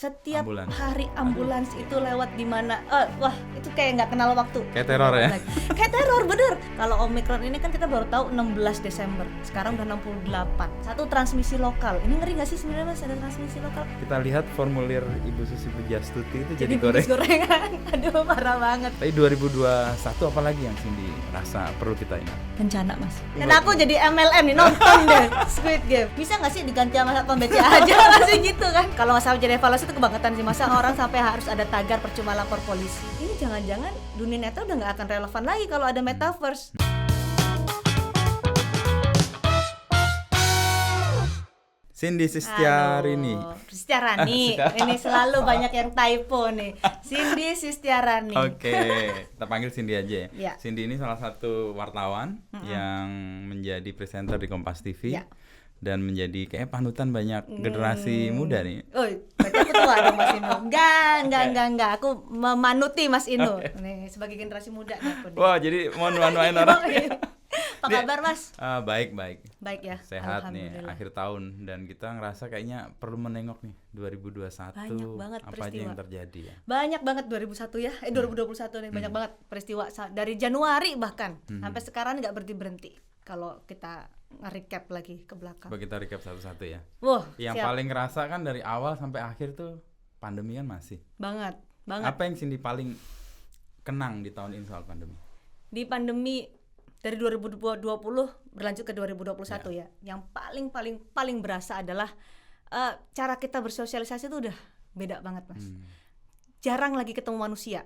Setiap Ambulans. hari ambulans itu lewat di mana, wah itu kayak nggak kenal waktu. Kayak teror ya? Kayak teror bener. Kalau Omicron ini kan kita baru tahu 16 Desember, sekarang udah 68. Satu transmisi lokal, ini ngeri nggak sih sebenarnya Mas ada transmisi lokal? Kita lihat formulir Ibu Susi Pujastuti itu jadi gorengan. Aduh parah banget. Tapi 2021 apalagi yang Cindy rasa perlu kita ingat? Bencana Mas. Dan aku jadi MLM nih nonton deh Squid Game. Bisa nggak sih diganti sama satpam BCA aja masih gitu kan? Kalau masalah jadi evaluasi itu kebangetan sih, masa orang sampai harus ada tagar percuma lapor polisi. Ini jangan-jangan dunia nyata udah nggak akan relevan lagi kalau ada metaverse. Cindy Sistiarini. Sistiarani. Ini selalu banyak yang typo nih. Cindy Sistiarani. Oke, kita panggil Cindy aja ya. Ya. Cindy ini salah satu wartawan yang menjadi presenter di Kompas TV. Ya. Dan menjadi kayak panutan banyak generasi muda nih. Oh, berarti aku tua dong Mas Inu. Enggak. Aku memanuti Mas Inu. Nih, sebagai generasi muda nih aku. Wah, jadi mau nuan-nuain orang. Apa kabar Mas? Baik. Baik ya. Sehat nih akhir tahun dan kita ngerasa kayaknya perlu menengok nih 2021. Banyak banget apa peristiwa. aja yang terjadi ya. Banyak banget 2001 ya. 2021 nih banyak banget peristiwa dari Januari bahkan sampai sekarang nggak berhenti. Kalau kita nge-recap lagi ke belakang. Coba kita recap satu-satu ya. Wah, yang siap. paling ngerasa kan dari awal sampai akhir tuh pandemi kan masih. Banget. Apa yang Cindy paling kenang di tahun ini soal pandemi? Di pandemi dari 2020 berlanjut ke 2021 ya. Yang paling berasa adalah cara kita bersosialisasi itu udah beda banget Mas. Jarang lagi ketemu manusia.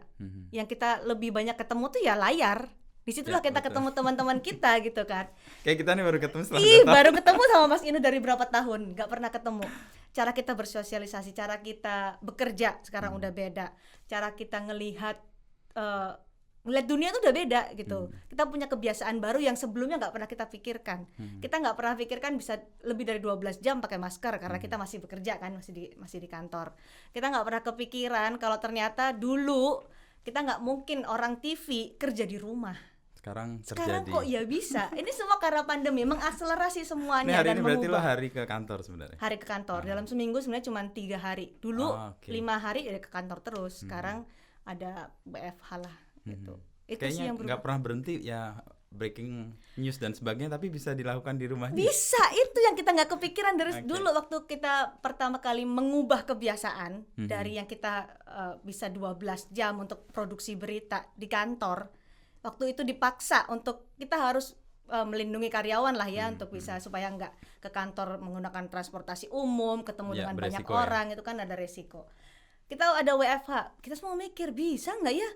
Yang kita lebih banyak ketemu tuh ya layar. Di situlah kita ketemu teman-teman kita gitu kan. Kayak kita nih baru ketemu setelah baru ketemu sama Mas Inu dari berapa tahun, nggak pernah ketemu. Cara kita bersosialisasi, cara kita bekerja sekarang udah beda. Cara kita ngelihat dunia tuh udah beda gitu. Kita punya kebiasaan baru yang sebelumnya nggak pernah kita pikirkan. Kita nggak pernah pikirkan bisa lebih dari 12 jam pakai masker karena kita masih bekerja kan, masih di kantor. Kita nggak pernah kepikiran kalau ternyata dulu kita nggak mungkin orang TV kerja di rumah. Sekarang kok ya bisa. Ini semua karena pandemi mengakselerasi semuanya. Hari dan ini berarti lo mengubah. hari ke kantor sebenarnya. Hari ke kantor. Dalam seminggu sebenarnya cuma 3 hari. Dulu 5 hari ya ke kantor terus. Sekarang ada WFH lah gitu. Itu kayaknya sih yang nggak pernah berhenti ya, breaking news dan sebagainya, tapi bisa dilakukan di rumah. Bisa, itu yang kita nggak kepikiran dari dulu waktu kita pertama kali mengubah kebiasaan dari yang kita bisa 12 jam untuk produksi berita di kantor. Waktu itu dipaksa untuk kita harus melindungi karyawan lah ya untuk bisa supaya nggak ke kantor menggunakan transportasi umum, ketemu dengan banyak orang itu kan ada resiko. Kita ada WFH, kita semua mikir bisa nggak ya?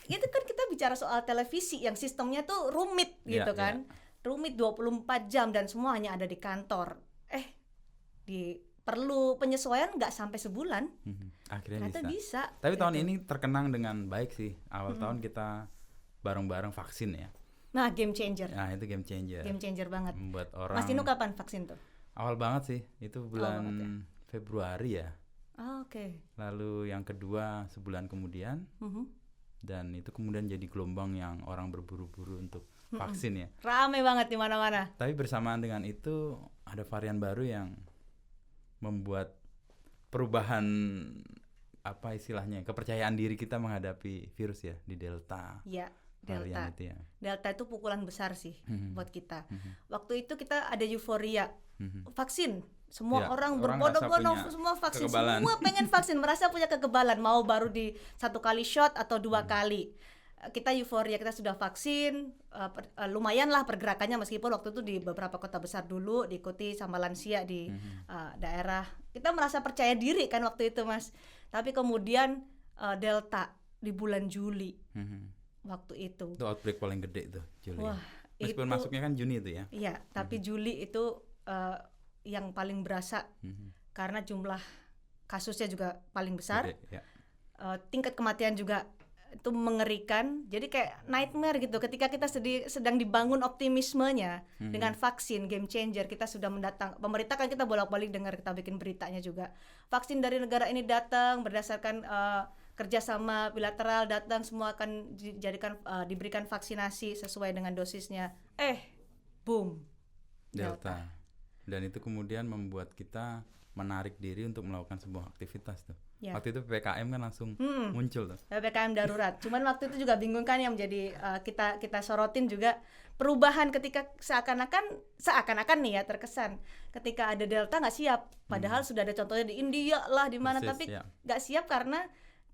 Itu kan kita bicara soal televisi yang sistemnya tuh rumit gitu kan. Rumit 24 jam dan semua hanya ada di kantor. Perlu penyesuaian nggak sampai sebulan. Akhirnya bisa. Tapi tahun ini terkenang dengan baik sih. Awal tahun kita bareng-bareng vaksin ya. Nah, game changer. Nah, itu game changer. Game changer banget. Membuat orang. Mas Inu kapan vaksin tuh? Awal banget sih, itu bulan Februari ya. Oke. Lalu yang kedua sebulan kemudian. Dan itu kemudian jadi gelombang yang orang berburu-buru untuk vaksin ya. Rame banget di mana-mana. Tapi bersamaan dengan itu ada varian baru yang membuat perubahan apa istilahnya, kepercayaan diri kita menghadapi virus ya, di Delta. Iya, Delta. Itu ya. Delta itu pukulan besar sih buat kita. Waktu itu kita ada euforia vaksin. Semua orang berbondong-bondong semua vaksin, kekebalan. Semua pengen vaksin, merasa punya kekebalan, mau baru di 1 kali shot atau 2 kali. Kita euforia, kita sudah vaksin, lumayan lah pergerakannya meskipun waktu itu di beberapa kota besar dulu diikuti sama lansia di daerah. Kita merasa percaya diri kan waktu itu Mas. Tapi kemudian Delta di bulan Juli waktu itu. Itu outbreak paling gede tuh Juli. Wah, meskipun masuknya kan Juni itu ya. Iya, tapi Juli itu yang paling berasa karena jumlah kasusnya juga paling besar. Gede, ya. Tingkat kematian juga itu mengerikan. Jadi kayak nightmare gitu ketika kita sedang dibangun optimismenya dengan vaksin game changer. Kita sudah pemerintah kan kita bolak-balik dengar, kita bikin beritanya juga. Vaksin dari negara ini datang berdasarkan kerjasama bilateral, datang semua akan diberikan vaksinasi sesuai dengan dosisnya. Boom, Delta. Dan itu kemudian membuat kita menarik diri untuk melakukan sebuah aktivitas tuh. Ya. Waktu itu PPKM kan langsung muncul tuh. PPKM darurat. Cuman waktu itu juga bingung kan, yang menjadi kita sorotin juga perubahan ketika seakan-akan nih ya, terkesan ketika ada Delta nggak siap. Padahal sudah ada contohnya di India lah, di mana, tapi nggak siap. Karena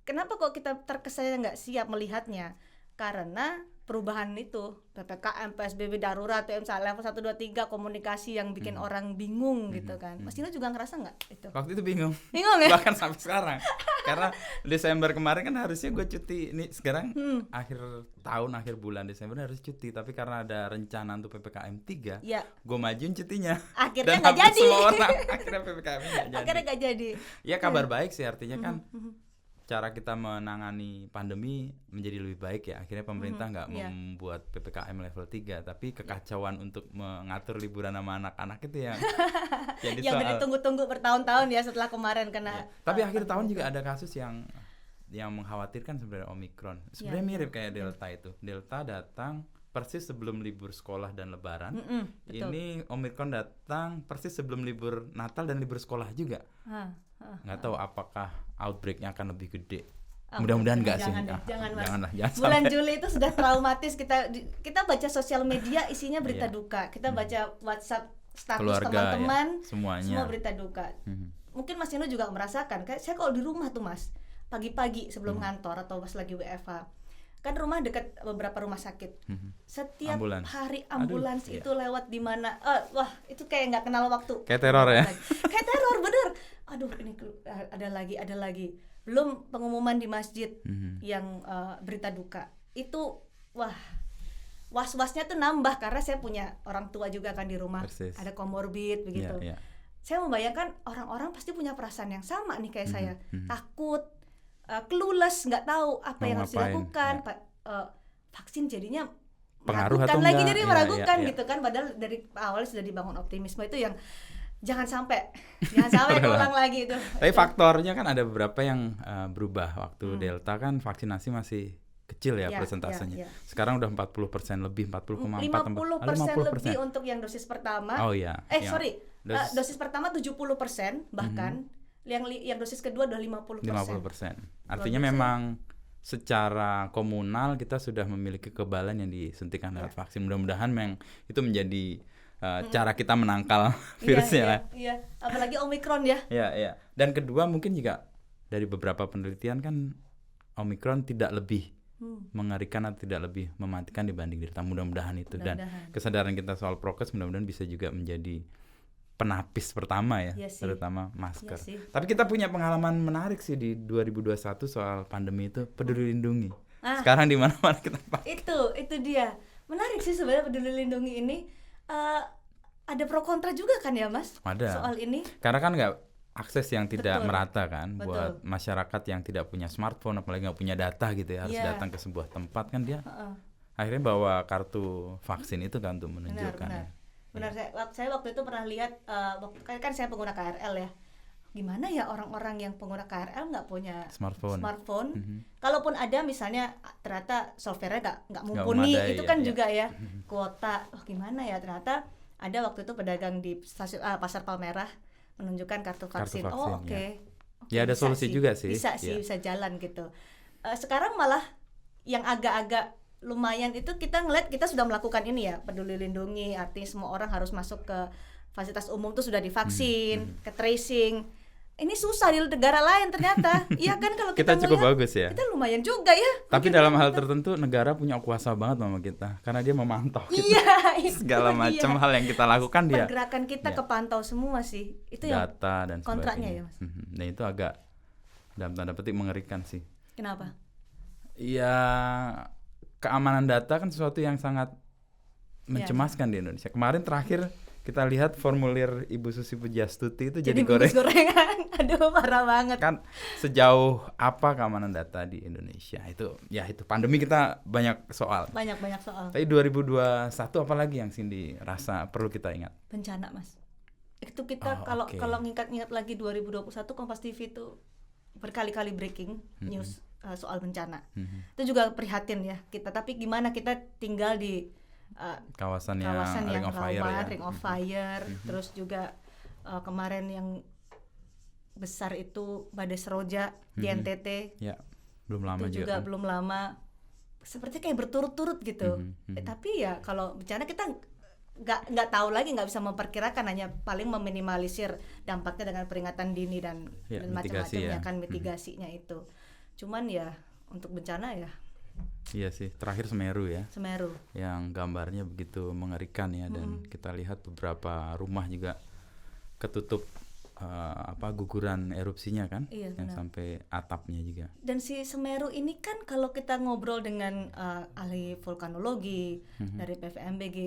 kenapa kok kita terkesannya nggak siap melihatnya? Karena perubahan itu, PPKM, PSBB darurat, misalnya level 1, 2, 3, komunikasi yang bikin orang bingung gitu kan. Mas Dino juga ngerasa nggak itu? Waktu itu bingung ya? Bahkan sampai sekarang. Karena Desember kemarin kan harusnya gue cuti. Ini sekarang akhir tahun, akhir bulan Desember harus cuti. Tapi karena ada rencana untuk PPKM 3, gue majuin cutinya. Akhirnya nggak jadi. Semua orang akhirnya PPKM nggak jadi. Akhirnya nggak jadi. Ya kabar baik sih, artinya kan cara kita menangani pandemi menjadi lebih baik ya. Akhirnya pemerintah nggak membuat PPKM level 3, tapi kekacauan untuk mengatur liburan sama anak-anak itu yang jadi yang ditunggu-tunggu bertahun-tahun ya setelah kemarin kena. Tapi akhir tahun juga ada kasus yang mengkhawatirkan sebenarnya, Omikron. Sebenarnya mirip kayak Delta itu. Delta datang persis sebelum libur sekolah dan Lebaran. Ini Omikron datang persis sebelum libur Natal dan libur sekolah juga. Nggak tahu apakah outbreak-nya akan lebih gede. Mudah-mudahan nggak sih. Jangan bulan Juli itu sudah traumatis. Kita baca sosial media isinya berita duka. Kita baca WhatsApp status keluarga, teman-teman, semua berita duka. Mungkin Mas Dino juga merasakan. Kayak saya kalau di rumah tuh Mas, pagi-pagi sebelum ngantor atau pas lagi WFH, kan rumah dekat beberapa rumah sakit. Setiap hari ambulans itu lewat di mana, wah itu kayak nggak kenal waktu. Kayak teror ya. Kayak teror bener. Aduh ini ada lagi. Belum pengumuman di masjid yang berita duka. Itu wah, was-wasnya tuh nambah karena saya punya orang tua juga kan di rumah. Persis. Ada komorbid begitu. Saya membayangkan orang-orang pasti punya perasaan yang sama nih kayak saya. Takut, clueless, nggak tahu apa yang harus dilakukan. Vaksin jadinya meragukan lagi, jadi meragukan gitu kan. Padahal dari awal sudah dibangun optimisme itu yang jangan sampai keulang lagi itu. Tapi faktornya kan ada beberapa yang berubah. Waktu Delta kan vaksinasi masih kecil ya persentasenya. Sekarang udah 40% lebih, 40,4, 50% lebih untuk yang dosis pertama. Dosis pertama 70% bahkan. Yang dosis kedua udah 50%. Artinya memang secara komunal kita sudah memiliki kekebalan yang disuntikan lewat vaksin. Mudah-mudahan memang itu menjadi cara kita menangkal virusnya. Iya. Apalagi Omikron ya. Iya. Dan kedua mungkin juga dari beberapa penelitian kan Omikron tidak lebih mengerikan atau tidak lebih mematikan dibanding Delta. Mudah-mudahan itu. Dan kesadaran kita soal prokes mudah-mudahan bisa juga menjadi penapis pertama ya, terutama masker. Tapi kita punya pengalaman menarik sih di 2021 soal pandemi itu, Peduli Lindungi. Sekarang di mana-mana kita pakai. Itu dia. Menarik sih sebenarnya Peduli Lindungi ini. Ada pro kontra juga kan ya Mas? Ada. Soal ini. Karena kan nggak akses yang tidak merata kan. Buat masyarakat yang tidak punya smartphone, apalagi nggak punya data gitu ya, harus datang ke sebuah tempat kan dia. Akhirnya bawa kartu vaksin itu kan untuk menunjukkan. Benar, saya waktu itu pernah lihat, kan saya pengguna KRL ya. Gimana ya orang-orang yang pengguna KRL nggak punya smartphone. Kalaupun ada misalnya ternyata software-nya nggak mumpuni, itu kan juga ya kuota. Gimana ya, ternyata ada waktu itu pedagang di Pasar Palmerah menunjukkan kartu vaksin. Oke. Ya ada solusi juga sih. Bisa jalan gitu. Sekarang malah yang agak-agak lumayan itu kita ngeliat, kita sudah melakukan ini ya, Peduli Lindungi, artinya semua orang harus masuk ke fasilitas umum tuh sudah divaksin, ke tracing. Ini susah di negara lain ternyata. Iya kan, kalau kita cukup bagus ya. Kita lumayan juga ya. Tapi dalam hal tertentu negara punya kuasa banget sama kita, karena dia memantau kita. Segala macam hal yang kita lakukan dia. Pergerakan kita kepantau semua sih. Itu data dan kontraknya ya Mas. Nah itu agak dalam tanda petik mengerikan sih. Kenapa? Iya, keamanan data kan sesuatu yang sangat mencemaskan di Indonesia. Kemarin terakhir kita lihat formulir Ibu Susi Pujastuti itu jadi gorengan. Aduh, parah banget. Kan sejauh apa keamanan data di Indonesia? Itu pandemi kita banyak soal. Banyak soal. Tapi 2021 apalagi yang Cindy rasa perlu kita ingat? Bencana, Mas. Itu kita kalau ngingat lagi 2021 Kompas TV itu berkali-kali breaking news soal bencana. Itu juga prihatin ya kita, tapi gimana kita tinggal di kawasan yang rawan, ring of fire, terus juga kemarin yang besar itu badai Seroja di NTT. Ya, belum lama itu juga belum lama. Seperti kayak berturut-turut gitu. Tapi ya kalau bencana kita nggak tahu lagi, nggak bisa memperkirakan, hanya paling meminimalisir dampaknya dengan peringatan dini dan macam-macamnya kan mitigasinya itu. Cuman ya untuk bencana ya. Iya sih, terakhir Semeru ya. Semeru. Yang gambarnya begitu mengerikan ya, dan kita lihat beberapa rumah juga ketutup guguran erupsinya kan, yang sampai atapnya juga. Dan si Semeru ini kan kalau kita ngobrol dengan ahli vulkanologi dari PVMBG,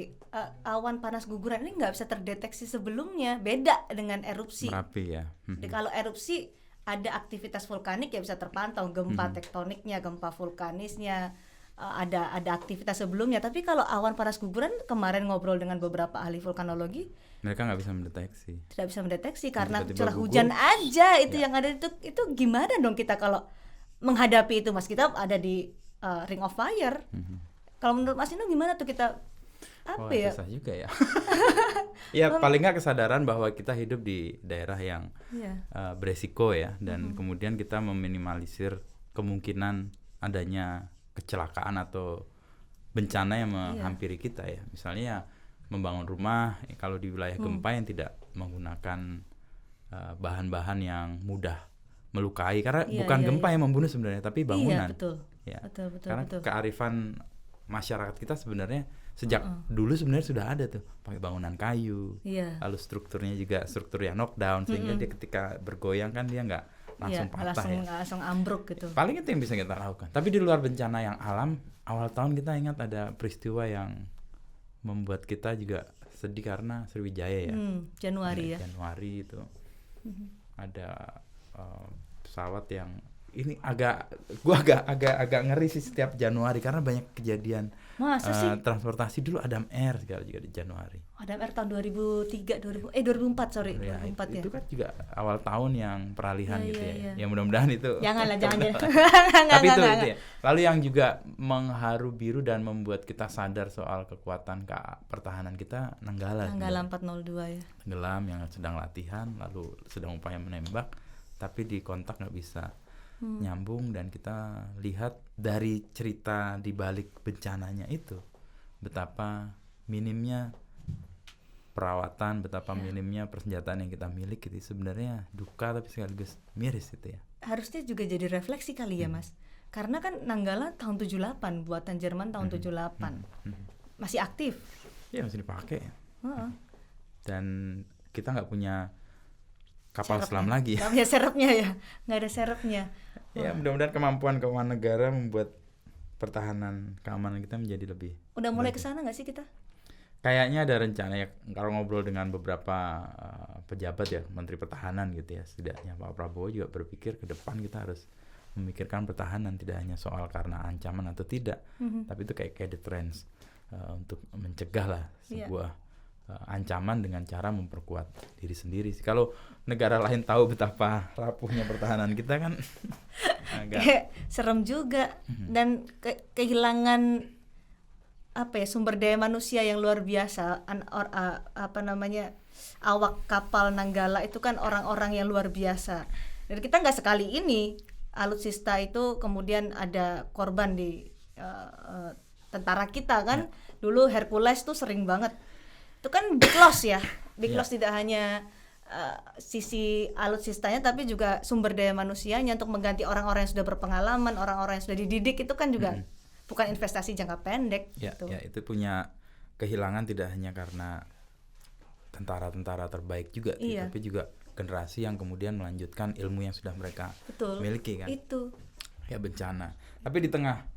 awan panas guguran ini nggak bisa terdeteksi sebelumnya, beda dengan erupsi. Merapi ya. Jadi kalau erupsi ada aktivitas vulkanik ya bisa terpantau, gempa tektoniknya, gempa vulkanisnya, ada aktivitas sebelumnya. Tapi kalau awan panas guguran, kemarin ngobrol dengan beberapa ahli vulkanologi, mereka nggak bisa mendeteksi. Tidak bisa mendeteksi karena curah hujan aja itu yang ada itu gimana dong kita kalau menghadapi itu, Mas? Kita ada di ring of fire. Kalau menurut Mas Ino gimana tuh kita ya? Susah juga ya. Ya paling nggak kesadaran bahwa kita hidup di daerah yang beresiko ya, dan kemudian kita meminimalisir kemungkinan adanya kecelakaan atau bencana yang menghampiri kita ya. Misalnya membangun rumah kalau di wilayah gempa yang tidak menggunakan bahan-bahan yang mudah melukai, karena bukan gempa yang membunuh sebenarnya, tapi bangunan. Iya, betul. Karena kearifan masyarakat kita sebenarnya sejak dulu sebenarnya sudah ada tuh, pakai bangunan kayu. Lalu strukturnya juga struktur yang knockdown, sehingga dia ketika bergoyang kan dia nggak langsung patah langsung ambruk gitu. Paling itu yang bisa kita lakukan. Tapi di luar bencana yang alam, awal tahun kita ingat ada peristiwa yang membuat kita juga sedih karena Sriwijaya ya. Januari itu ada pesawat yang ini gua agak ngeri sih setiap Januari karena banyak kejadian. Masa sih? Transportasi dulu Adam Air juga di Januari. Adam Air tahun 2004 ya, 2004 ya. Itu kan juga awal tahun yang peralihan ya. Ya mudah-mudahan itu. Jangan. Tapi itu ya. Lalu yang juga mengharu biru dan membuat kita sadar soal kekuatan pertahanan kita Nanggala 402 ya. Tenggelam yang sedang latihan, lalu sedang upaya menembak, tapi di kontak nggak bisa nyambung, dan kita lihat dari cerita di balik bencananya itu betapa minimnya perawatan, betapa minimnya persenjataan yang kita miliki. Itu sebenarnya duka tapi sekaligus miris itu ya. Harusnya juga jadi refleksi kali ya, Mas. Karena kan Nanggala tahun 78, buatan Jerman tahun 78. Masih aktif. Iya, masih dipakai. Dan kita nggak punya kapal selam lagi. Nggak punya serepnya ya, nggak ada serepnya. Ya mudah-mudahan kemampuan keuangan negara membuat pertahanan keamanan kita menjadi lebih. Udah mulai kesana nggak sih kita? Kayaknya ada rencana ya, kalau ngobrol dengan beberapa pejabat ya, Menteri Pertahanan gitu ya, setidaknya Pak Prabowo juga berpikir ke depan kita harus memikirkan pertahanan, tidak hanya soal karena ancaman atau tidak, tapi itu kayak defense untuk mencegah lah sebuah ancaman dengan cara memperkuat diri sendiri. Kalau negara lain tahu betapa rapuhnya pertahanan kita kan agak serem juga. Dan kehilangan sumber daya manusia yang luar biasa. Awak kapal Nanggala itu kan orang-orang yang luar biasa. Dan kita nggak sekali ini alutsista itu kemudian ada korban di tentara kita kan. Dulu Hercules tuh sering banget. Itu kan big loss ya. Big loss tidak hanya sisi alutsistanya, tapi juga sumber daya manusianya untuk mengganti orang-orang yang sudah berpengalaman, orang-orang yang sudah dididik. Itu kan juga bukan investasi jangka pendek. Gitu. Ya, itu punya kehilangan tidak hanya karena tentara-tentara terbaik juga, tapi juga generasi yang kemudian melanjutkan ilmu yang sudah mereka miliki kan. Itu. Ya bencana. Tapi di tengah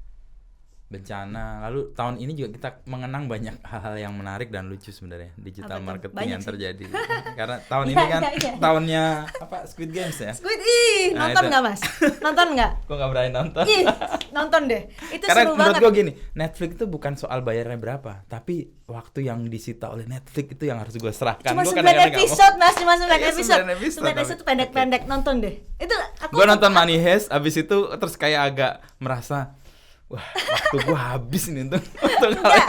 bencana, lalu tahun ini juga kita mengenang banyak hal-hal yang menarik dan lucu sebenarnya, digital marketing yang terjadi. Karena tahun ini kan tahunnya Squid Games ya. Nonton nggak Mas? Nonton nggak? Gue nggak berani nonton. Nonton deh. Itu karena seru banget. Karena menurut gue gini, Netflix itu bukan soal bayarnya berapa, tapi waktu yang disita oleh Netflix itu yang harus gue serahkan. Cuma 9 episode Mas, cuma 9 episode. 9 episode pendek-pendek, nonton deh. Itu gue nonton Money Heist, abis itu terus kayak agak merasa wah waktu gue habis ini untuk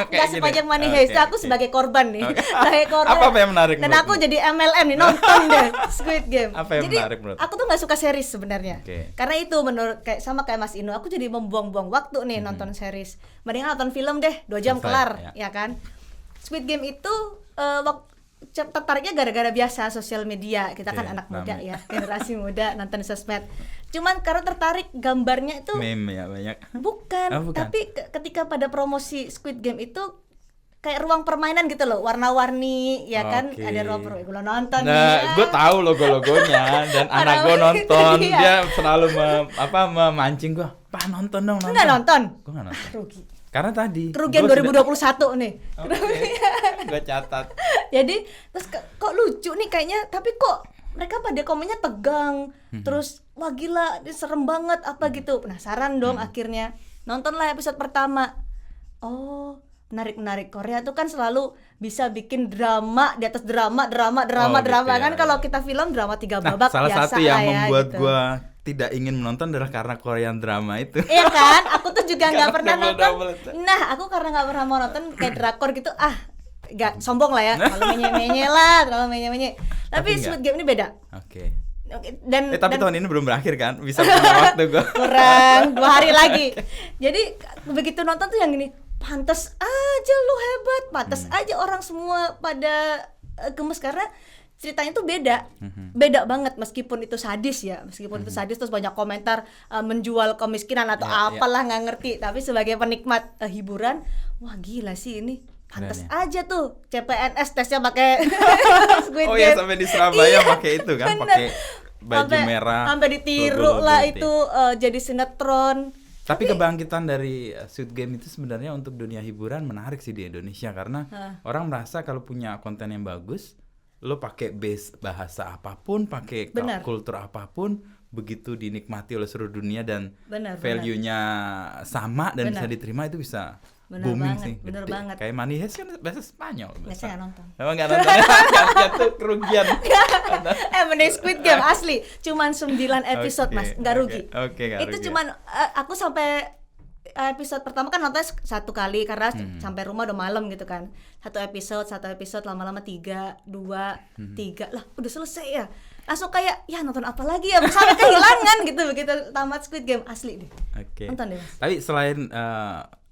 Nggak sepanjang Money Heist, aku sebagai korban nih. Sebagai korban. Apa yang menarik? Dan aku jadi MLM nih, nonton deh Squid Game. Apa yang jadi, menarik menurut? Aku tuh nggak suka series sebenarnya. Karena itu menurut sama kayak Mas Inu, aku jadi membuang-buang waktu nih nonton series. Mendingan nonton film deh, 2 jam kelar, ya kan? Squid Game itu tertariknya gara-gara biasa sosial media. Kita kan anak muda ya, generasi muda nonton sosmed. Cuman karena tertarik gambarnya itu meme ya banyak. Bukan. Tapi ketika pada promosi Squid Game itu kayak ruang permainan gitu loh, warna-warni ya kan, ada ruang permainan. Gue nonton. Nah, gue tahu logo-logonya dan anak gue nonton, dia selalu memancing gue, "Pak, nonton dong." Lu nggak nonton? Gue nggak nonton. Rugi. Karena tadi kerugian 2021 nih. Gue catat. Jadi terus kok lucu nih kayaknya, tapi kok mereka pada komennya tegang. Terus wah gila, ini serem banget apa gitu. Penasaran dong akhirnya. Nontonlah episode pertama. Oh, menarik. Korea tuh kan selalu bisa bikin drama di atas drama gitu kan ya. Kalau kita film drama 3 babak salah biasa satu yang ya, membuat gitu. gue tidak ingin menonton adalah karena Korean drama itu. Iya kan? Aku tuh juga nggak pernah nonton. double. Nah, aku karena nggak pernah mau nonton kayak drakor gitu, nggak sombong lah ya, kalau menye-menye lah, terlalu menye-menye. Tapi Squid Game ini beda. Oke. Dan tapi tahun ini belum berakhir kan? Bisa punya waktu gue. kurang 2 hari lagi. Jadi begitu nonton tuh yang ini, pantas aja lu hebat, pantas aja orang semua pada gemes karena ceritanya tuh beda banget, meskipun itu sadis ya, itu sadis terus banyak komentar menjual kemiskinan atau apalah nggak ngerti, tapi sebagai penikmat hiburan, wah gila sih ini, pantas aja tuh CPNS tesnya pakai Squid Game. Oh ya, sampai di Surabaya pakai itu kan, pakai baju merah, sampai ditiru lah itu jadi sinetron. Tapi kebangkitan dari Squid Game itu sebenarnya untuk dunia hiburan menarik sih di Indonesia, karena orang merasa kalau punya konten yang bagus, lo pakai base bahasa apapun, pakai kultur apapun, begitu dinikmati oleh seluruh dunia dan value-nya sama dan bisa diterima, itu bisa booming sih. Bener banget. Kayak Money Heist kan bahasa Spanyol. Saya nggak nonton. Emang nggak nonton? Jatuh kerugian. Mending Squid Game asli, cuman 9 episode mas, nggak rugi. Oke, itu cuman aku sampai episode pertama kan nonton 1 kali karena sampai rumah udah malam gitu kan. Satu episode lama-lama 3, 2, 3 lah udah selesai ya. Langsung kayak ya nonton apa lagi ya, sampai kehilangan gitu begitu tamat Squid Game, asli deh. Nonton deh mas. Tapi selain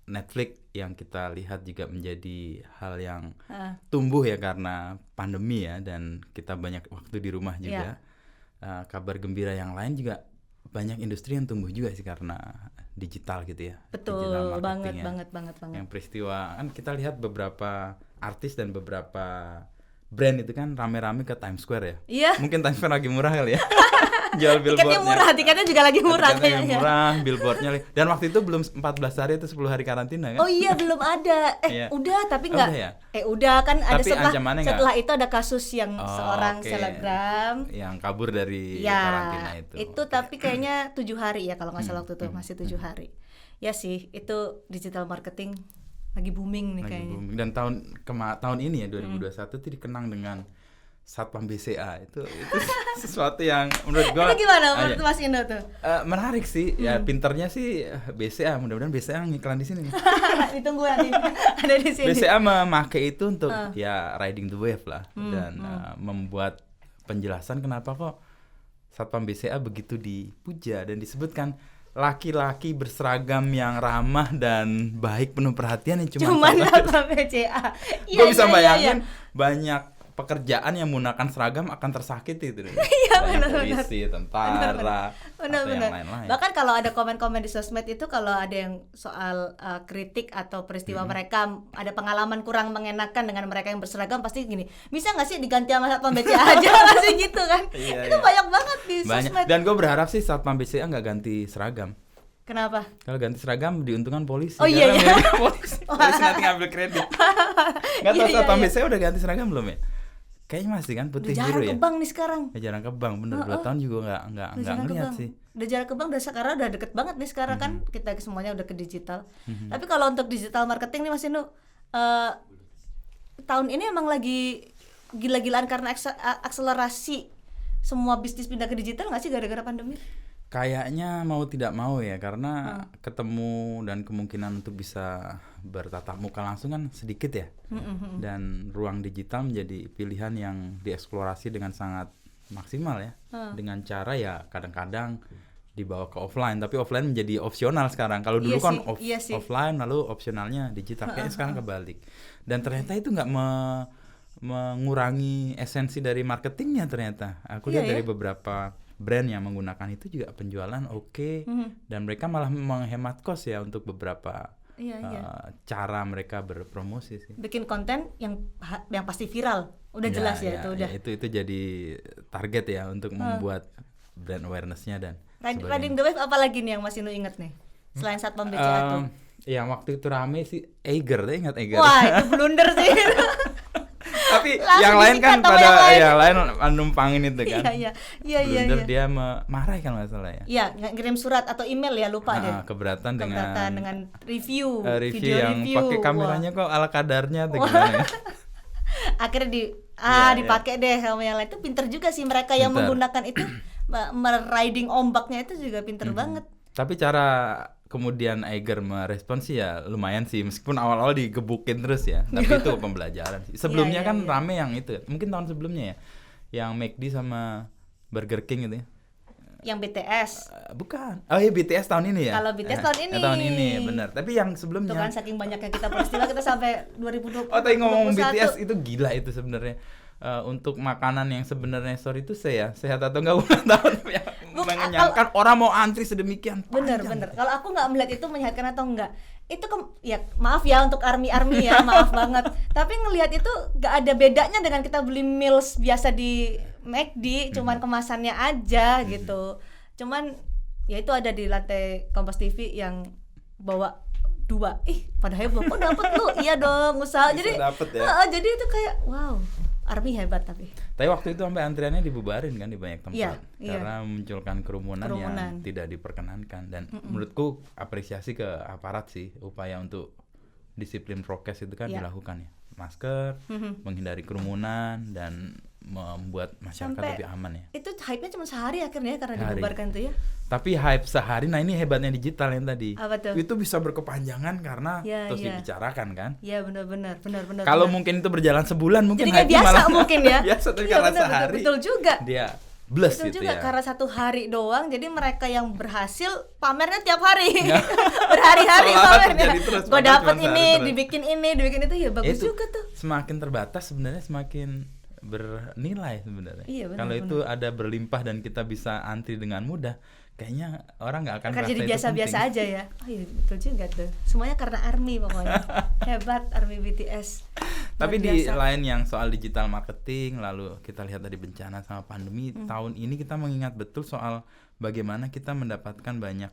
Netflix yang kita lihat juga menjadi hal yang tumbuh ya karena pandemi ya, dan kita banyak waktu di rumah juga. Kabar gembira yang lain juga banyak industri yang tumbuh juga sih karena digital gitu ya. Betul banget. Yang peristiwa kan kita lihat beberapa artis dan beberapa brand itu kan rame-rame ke Times Square ya. Iya. Mungkin Times Square lagi murah kali ya. Jual billboardnya. Tiketnya juga lagi murah kayaknya. Murah, billboardnya. Dan waktu itu belum 14 hari atau 10 hari karantina kan? Oh iya, belum ada. Udah tapi enggak. Udah ya? Udah kan ada tapi setelah itu ada kasus yang seorang selebgram yang kabur dari karantina itu. Itu tapi kayaknya 7 hari ya kalau nggak salah waktu itu, masih 7 hari. Ya sih, itu digital marketing lagi booming nih kayaknya. Booming. Dan tahun ini ya 2021 itu dikenang dengan Satpam BCA itu sesuatu yang menurut gua itu gimana menurut Mas Indo tuh? Menarik sih, ya pinternya sih BCA, mudah-mudahan BCA ngiklan di sini nih. Ditunggu nanti ada di sini. BCA memakai itu untuk ya riding the wave lah dan membuat penjelasan kenapa kok Satpam BCA begitu dipuja dan disebutkan laki-laki berseragam yang ramah dan baik penuh perhatian yang cuman Satpam BCA. Gue bisa bayangin banyak pekerjaan yang menggunakan seragam akan tersakiti itu. Iya benar. Polisi, tentara, atau yang lain-lain. Bahkan kalau ada komen-komen di sosmed itu kalau ada yang soal kritik atau peristiwa mereka ada pengalaman kurang mengenakan dengan mereka yang berseragam, pasti gini, bisa nggak sih diganti sama Satpam BCA aja masih gitu kan? Itu banyak banget di sosmed. Dan gue berharap sih Satpam BCA nggak ganti seragam. Kenapa? Kalau ganti seragam diuntungkan polisi. Oh iya. Polisi nanti ngambil kredit. Nggak tahu Satpam BCA udah ganti seragam belum ya? Kayaknya masih kan putih biru ya. Jarang ke bank nih sekarang. Jarang ke bank, bener 2 tahun juga nggak ngeliat sih. Udah jarang ke bank, karena udah deket banget nih sekarang kan kita semuanya udah ke digital. Tapi kalau untuk digital marketing nih Mas Inu, tahun ini emang lagi gila-gilaan karena akselerasi semua bisnis pindah ke digital nggak sih gara-gara pandemi? Kayaknya mau tidak mau ya, karena ketemu dan kemungkinan untuk bisa bertatap muka langsung kan sedikit ya. Dan ruang digital menjadi pilihan yang dieksplorasi dengan sangat maksimal ya. Dengan cara ya kadang-kadang dibawa ke offline, tapi offline menjadi opsional sekarang. Kalau dulu kan offline lalu opsionalnya digital, kayaknya sekarang kebalik. Dan ternyata itu nggak mengurangi esensi dari marketingnya ternyata. Aku lihat dari beberapa brand yang menggunakan itu juga penjualan dan mereka malah menghemat kos ya untuk beberapa cara mereka berpromosi sih. Bikin konten yang pasti viral, udah jelas ya itu udah. Itu jadi target ya untuk membuat brand awareness-nya dan Riding the Wave apa lagi nih yang masih lu inget nih selain Satpam BCA tuh? Yang waktu itu rame sih Eiger, ingat Eiger? Wah itu blunder sih. Tapi yang lain kan pada yang lain numpangin itu kan. Iya. Dia marah kan nggak salah ya. Iya, ngirim surat atau email ya, lupa deh. Keberatan dengan review yang pakai kameranya kok ala kadarnya atau gimana ya. Akhirnya dipakai deh sama yang lain. Itu pinter juga sih mereka yang menggunakan itu meriding ombaknya itu juga pinter banget. Tapi cara kemudian Eiger merespon sih ya lumayan sih, meskipun awal-awal digebukin terus ya, tapi itu pembelajaran sih. Sebelumnya rame yang itu, mungkin tahun sebelumnya ya, yang McD sama Burger King itu ya. Yang BTS? Bukan. Oh iya BTS tahun ini ya? Kalau BTS tahun ini. Tahun ini, benar. Tapi yang sebelumnya. Itu kan saking banyaknya kita peristiwa kita sampai 2020. Oh tadi ngomong BTS itu gila itu sebenarnya. Untuk makanan yang sebenarnya itu sehat atau enggak gue nggak tahu, tapi mengenyangkan orang mau antri sedemikian bener. Kalau aku nggak melihat itu menyehatkan atau enggak, itu ya maaf ya untuk army ya, maaf banget, tapi ngelihat itu nggak ada bedanya dengan kita beli meals biasa di McD, cuman kemasannya aja gitu. Cuman ya itu ada di lantai Kompas TV yang bawa 2, pada heboh, kok dapet lu? Iya dong, usaha. Jadi jadi itu kayak wow, army hebat. Tapi waktu itu sampai antriannya dibubarin kan di banyak tempat karena memunculkan kerumunan yang tidak diperkenankan. Dan menurutku apresiasi ke aparat sih, upaya untuk disiplin prokes itu kan dilakukan ya, masker, menghindari kerumunan dan membuat masyarakat lebih aman ya. Itu hype-nya cuma sehari akhirnya karena dibubarkan itu ya. Tapi hype sehari, nah ini hebatnya digital yang tadi. Apa tuh? Itu bisa berkepanjangan karena terus dibicarakan kan. Iya benar. Kalau mungkin itu berjalan sebulan mungkin jadi biasa malah mungkin ya. Biasa, tapi karena sehari. Betul juga. Dia bless betul gitu juga, ya. Karena satu hari doang, jadi mereka yang berhasil pamernya tiap hari. Berhari-hari pamernya. Gue dapet ini, dibikin itu ya bagus itu, juga tuh. Semakin terbatas sebenarnya semakin bernilai sebenarnya. Iya, kalau itu ada berlimpah dan kita bisa antri dengan mudah, kayaknya orang nggak akan jadi biasa-biasa aja ya. Oh iya betul juga tuh. Semuanya karena army pokoknya. Hebat army BTS. Tapi di lain yang soal digital marketing, lalu kita lihat tadi bencana sama pandemi, tahun ini kita mengingat betul soal bagaimana kita mendapatkan banyak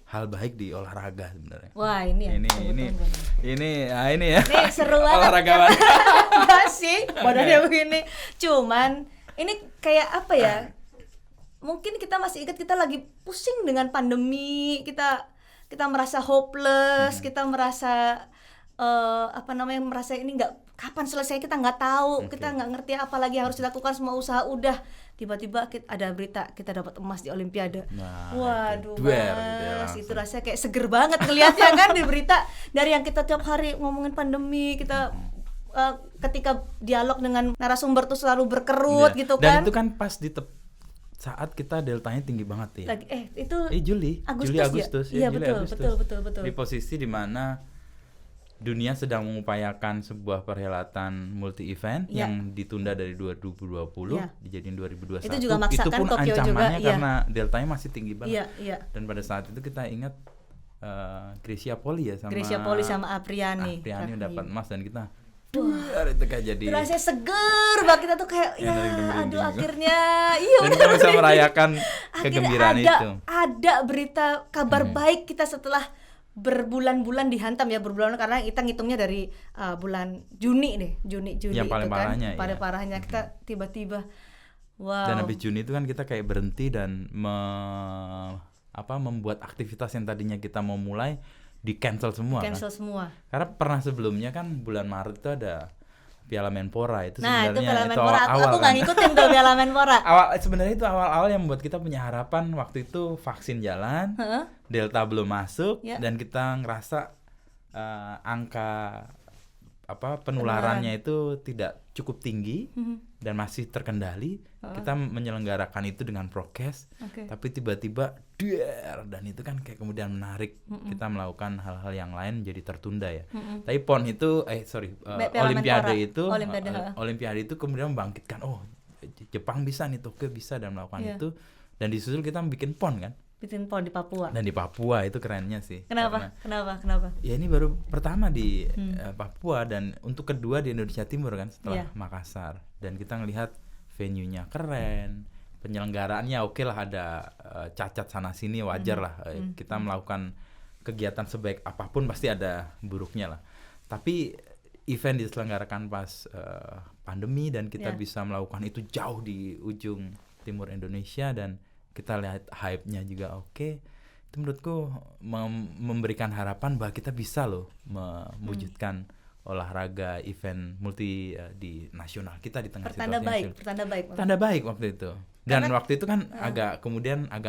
hal baik di olahraga sebenarnya. Wah ini ya. Ini ya. Ini seru banget. Olahragawan. Enggak sih, badannya begini. Cuman ini kayak apa ya? Mungkin kita masih ingat kita lagi pusing dengan pandemi, kita merasa hopeless, kita merasa merasa ini nggak kapan selesai, kita nggak tahu, kita nggak ngerti apa lagi harus dilakukan, semua usaha udah, tiba-tiba ada berita kita dapat emas di Olimpiade. Waduh Mas, itu rasanya kayak seger banget ngeliatnya kan di berita. Dari yang kita tiap hari ngomongin pandemi, kita ketika dialog dengan narasumber tuh selalu berkerut gitu kan. Dan itu kan pas di saat kita deltanya tinggi banget ya. Juli Agustus. Iya betul. Di posisi di mana dunia sedang mengupayakan sebuah perhelatan multi event yang ditunda dari 2020 dijadiin 2021. Itu juga maksakan, itu pun Tokyo ancamannya juga, karena deltanya masih tinggi banget. Iya. Dan pada saat itu kita ingat Grecia Poli sama Apriani dapat emas dan kita itu kayak jadi rasanya seger banget, kita tuh kayak akhirnya dan kita bisa merayakan kegembiraan itu. Ada berita kabar baik kita setelah berbulan-bulan dihantam ya, berbulan karena kita ngitungnya dari bulan Juni yang paling parahnya pada parahnya kita tiba-tiba dan habis Juni itu kan kita kayak berhenti dan membuat aktivitas yang tadinya kita mau mulai di cancel semua. Karena pernah sebelumnya kan bulan Maret itu ada Piala Menpora itu Nah, itu sebenarnya Piala Menpora. Aku awal-awal nggak ngikutin tuh Piala Menpora. Sebenarnya itu awal-awal yang membuat kita punya harapan. Waktu itu vaksin jalan, Delta belum masuk, dan kita ngerasa angka penularannya itu tidak cukup tinggi dan masih terkendali. Kita menyelenggarakan itu dengan prokes, tapi tiba-tiba dan itu kan kayak kemudian menarik kita melakukan hal-hal yang lain jadi tertunda ya. Tapi PON itu Olimpiade itu kemudian membangkitkan, oh Jepang bisa nih, Tokyo bisa, dan melakukan itu, dan disusul kita bikin PON kan. Bikin PON di Papua. Dan di Papua itu kerennya sih. Kenapa? Ya ini baru pertama di Papua, dan untuk kedua di Indonesia Timur kan setelah Makassar. Dan kita ngelihat venue-nya keren, penyelenggaraannya oke lah, ada cacat sana sini, wajar lah. Kita melakukan kegiatan sebaik apapun pasti ada buruknya lah. Tapi event diselenggarakan pas pandemi, dan kita bisa melakukan itu jauh di ujung timur Indonesia, dan kita lihat hype-nya juga oke. Itu menurutku memberikan harapan bahwa kita bisa loh mewujudkan olahraga event multi di nasional kita di tengah situasi pertanda baik waktu itu. Dan waktu itu kan agak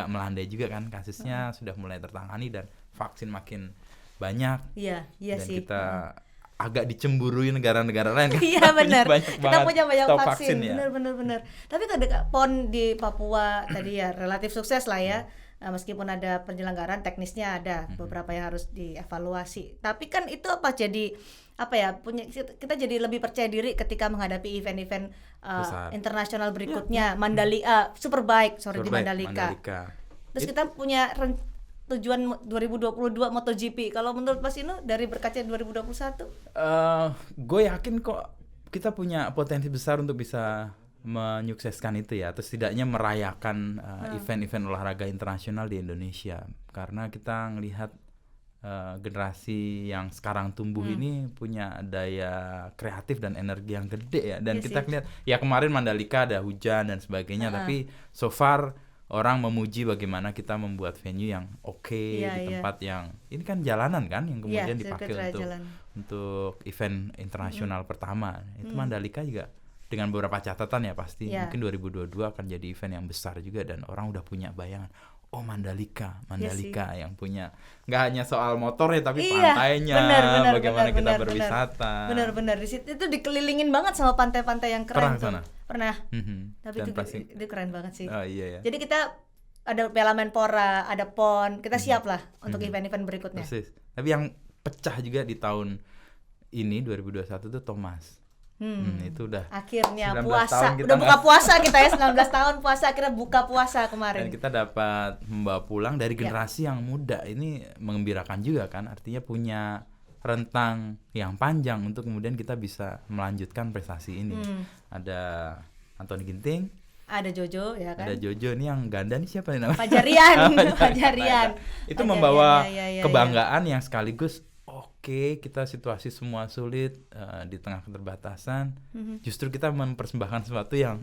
melandai juga kan kasusnya, sudah mulai tertangani dan vaksin makin banyak. Iya dan sih. Kita agak dicemburui negara-negara lain kan. Iya benar. Kita punya banyak vaksin ya. Benar. Tapi tadi PON di Papua tadi ya relatif sukses lah ya. Meskipun ada penyelenggaraan teknisnya, ada beberapa yang harus dievaluasi. Tapi kan itu kita jadi lebih percaya diri ketika menghadapi event-event internasional berikutnya. Superbike di Mandalika. Terus kita punya tujuan 2022 MotoGP. Kalau menurut Mas Inu dari berkaca 2021? Gue yakin kok kita punya potensi besar untuk bisa menyukseskan itu ya, atau setidaknya merayakan event-event olahraga internasional di Indonesia. Karena kita ngelihat generasi yang sekarang tumbuh ini punya daya kreatif dan energi yang gede ya. Dan kita lihat ya kemarin Mandalika ada hujan dan sebagainya, tapi so far orang memuji bagaimana kita membuat venue yang di tempat yang ini kan jalanan kan yang kemudian dipakai untuk event internasional pertama. Itu Mandalika juga dengan beberapa catatan ya pasti mungkin 2022 akan jadi event yang besar juga, dan orang udah punya bayangan. Oh Mandalika yang punya nggak hanya soal motornya tapi pantainya, bagaimana kita berwisata. Benar di situ itu dikelilingin banget sama pantai-pantai yang keren. Pernah. Tapi itu keren banget sih. Iya. Jadi kita ada Piala Menpora, ada PON, kita siap lah untuk event-event berikutnya. Persis. Tapi yang pecah juga di tahun ini 2021 tuh Thomas. Itu udah akhirnya puasa, udah buka puasa kita ya, 19 tahun puasa, akhirnya buka puasa kemarin. Dan kita dapat membawa pulang dari generasi yang muda, ini mengembirakan juga kan, artinya punya rentang yang panjang untuk kemudian kita bisa melanjutkan prestasi ini. Ada Anthony Ginting, ada Jojo ya kan. Ada Jojo, ini yang ganda nih siapa nih namanya? Fajarian. Itu membawa kebanggaan yang sekaligus kita situasi semua sulit di tengah keterbatasan, justru kita mempersembahkan sesuatu yang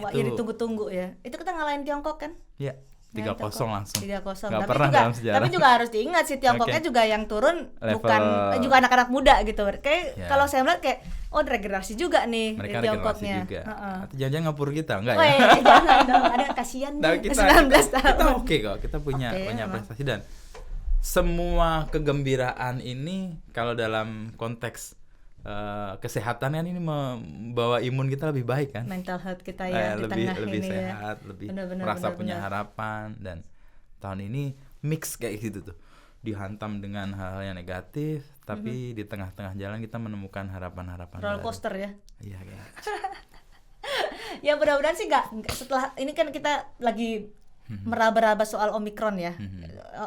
itu ditunggu-tunggu ya. Itu kita ngalahin Tiongkok kan? Iya, 3-0 langsung. 3-0. Gak pernah dalam sejarah. Tapi juga harus diingat sih Tiongkoknya juga yang turun bukan juga anak-anak muda gitu. Kayak kalau saya melihat kayak regenerasi juga nih mereka di Tiongkoknya. Juga. Atau jangan ngapur kita enggak ya? Jangan dong, ada kasihan nih 19 tahun. Kita kok, kita punya prestasi, dan semua kegembiraan ini kalau dalam konteks kesehatan kan ini membawa imun kita lebih baik kan, mental health kita ya di tengah lebih ini sehat, lebih merasa punya harapan. Dan tahun ini mix kayak gitu tuh, dihantam dengan hal-hal yang negatif, tapi di tengah-tengah jalan kita menemukan harapan-harapan roller coaster ya. Iya kayak ya mudah-mudahan sih nggak, setelah ini kan kita lagi meraba-raba soal Omikron ya.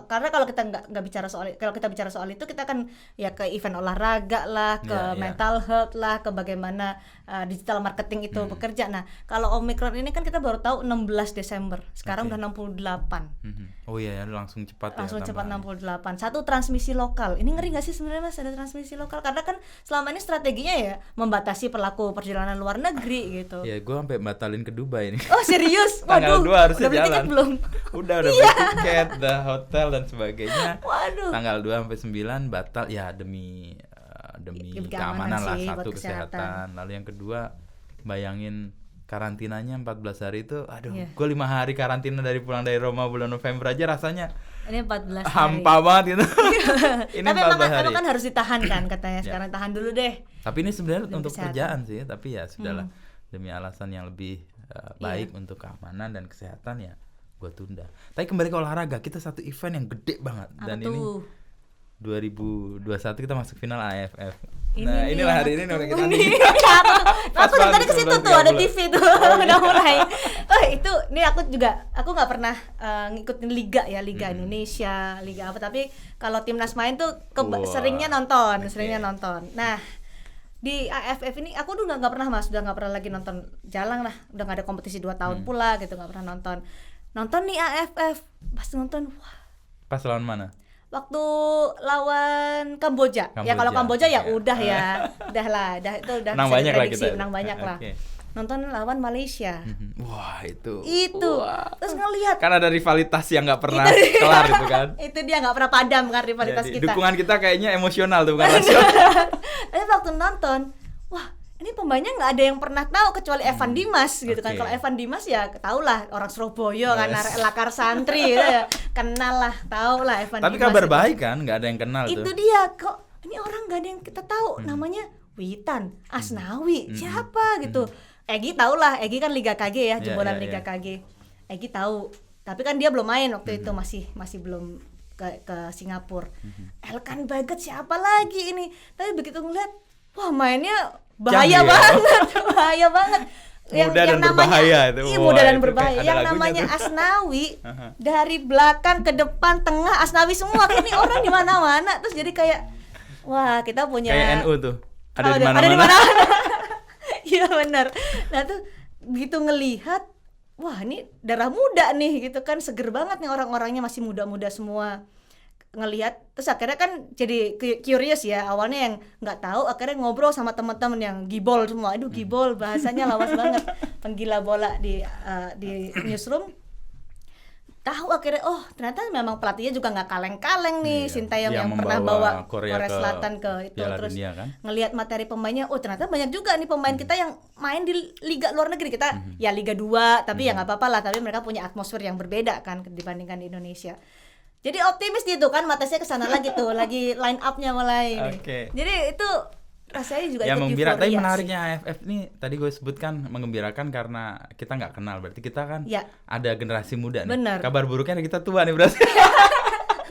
Karena kalau kita nggak bicara soal itu, kita kan ya ke event olahraga lah, ke mental health lah, ke bagaimana digital marketing itu bekerja. Nah, kalau Omikron ini kan kita baru tahu 16 Desember. Sekarang udah 68. Oh iya ya, langsung cepat 68. Satu, transmisi lokal. Ini ngeri nggak sih sebenarnya Mas, ada transmisi lokal? Karena kan selama ini strateginya ya membatasi pelaku perjalanan luar negeri gitu. Ya, gue sampai batalin ke Dubai ini. Oh serius? Tanggal 2 harusnya udah jalan. Belum? Udah beli tiket, udah hotel dan sebagainya. Waduh. Tanggal 2 sampai 9 batal ya demi demi keamanan keamanan lah, sih, satu buat kesehatan. kesehatan. Lalu yang kedua, bayangin karantinanya 14 hari itu, aduh, Iya. gue 5 hari karantina dari pulang dari Roma bulan November aja rasanya Ini 14 hari. hampa banget gitu. Ini Tapi 14 hari. emang kan harus ditahan kan katanya. Sekarang tahan dulu deh. Tapi ini sebenarnya Demi untuk kesehatan. kerjaan sih, tapi ya sudahlah, demi alasan yang lebih baik Iya. untuk keamanan dan kesehatan ya gue tunda. Tapi kembali ke olahraga, kita satu event yang gede banget. Apa Dan tuh? ini 2021 kita masuk final AFF. Ini Nah, nih inilah yang hari ini aku kita tunggu nih. nih. Aku dari Pas tadi ke banget, situ sebelum tuh ada 3 TV tuh udah mulai. Oh itu, nih aku nggak pernah ngikutin liga ya, Liga Indonesia, Liga apa. Tapi kalau timnas main tuh Wah, seringnya nonton, oke. Nah di AFF ini aku udah nggak pernah mas, udah nggak pernah lagi nonton jalang lah, udah nggak ada kompetisi 2 tahun pula gitu, nggak pernah nonton nih AFF. Pas nonton, wah, Pas lawan mana? waktu lawan Kamboja. Ya kalau Kamboja ya udah ya. Udahlah, itu udah Menang bisa banyak lah diprediksi, kita. menang banyak lah. Oke. Nonton lawan Malaysia. Wah, itu. Wah. Terus ngelihat Kan ada rivalitas yang nggak pernah kelar itu kan. itu dia nggak pernah padam kan rivalitas Jadi, kita. dukungan kita kayaknya emosional tuh, bukan rasional. Tapi waktu nonton, wah, ini pemainnya nggak ada yang pernah tahu kecuali Evan Dimas gitu kan. Oke. Kalau Evan Dimas ya tau lah, orang Surabaya kan, Yes. lakar santri gitu ya. Kenal lah, tahu lah Evan Tapi Dimas. kabar gitu. baik kan, nggak ada yang kenal Itu tuh. dia, kok ini orang nggak ada yang kita tahu, namanya Witan Asnawi, siapa gitu. Egi tahu lah, Egi kan Liga KG ya, jebolan iya, Liga iya. KG. Egi tahu, tapi kan dia belum main waktu itu, masih belum ke Singapura. Elkan Baget siapa lagi ini? Tapi begitu ngeliat, wah mainnya bahaya Canggih ya. banget, bahaya banget. Muda dan berbahaya itu. Iya, Wah, muda dan itu berbahaya. kayak ada Yang lagunya namanya tuh. Asnawi dari belakang ke depan tengah Asnawi semua. Ini orang di mana-mana. Terus jadi kayak, wah kita punya Kayak NU tuh. Ada Oh, di ada di mana-mana. Iya benar. Nah tuh gitu ngelihat, wah ini darah muda nih gitu kan, seger banget nih orang-orangnya masih muda-muda semua. Ngelihat terus akhirnya kan jadi curious ya, awalnya yang nggak tahu akhirnya ngobrol sama teman-teman yang gibol semua. Aduh gibol bahasanya lawas banget, penggila bola di newsroom. Tahu akhirnya, oh ternyata memang pelatihnya juga nggak kaleng-kaleng nih, Iya, Sintayong yang yang pernah membawa bawa Korea ke Selatan ke itu. Piala Terus Dunia kan? ngelihat materi pemainnya, oh ternyata banyak juga nih pemain kita yang main di liga luar negeri. Kita ya Liga 2, tapi ya nggak apa-apa lah, tapi mereka punya atmosfer yang berbeda kan dibandingkan di Indonesia. Jadi optimis gitu kan, matanya ke sana lagi tuh, lagi line up-nya mulai nih. Oke. Jadi itu rasanya juga Ya ikut menggembirakan, tapi euforia menariknya AFF nih tadi gue sebutkan menggembirakan karena kita nggak kenal, berarti kita kan Ya. ada generasi muda nih. Bener. Kabar buruknya kita tua nih berarti. sih.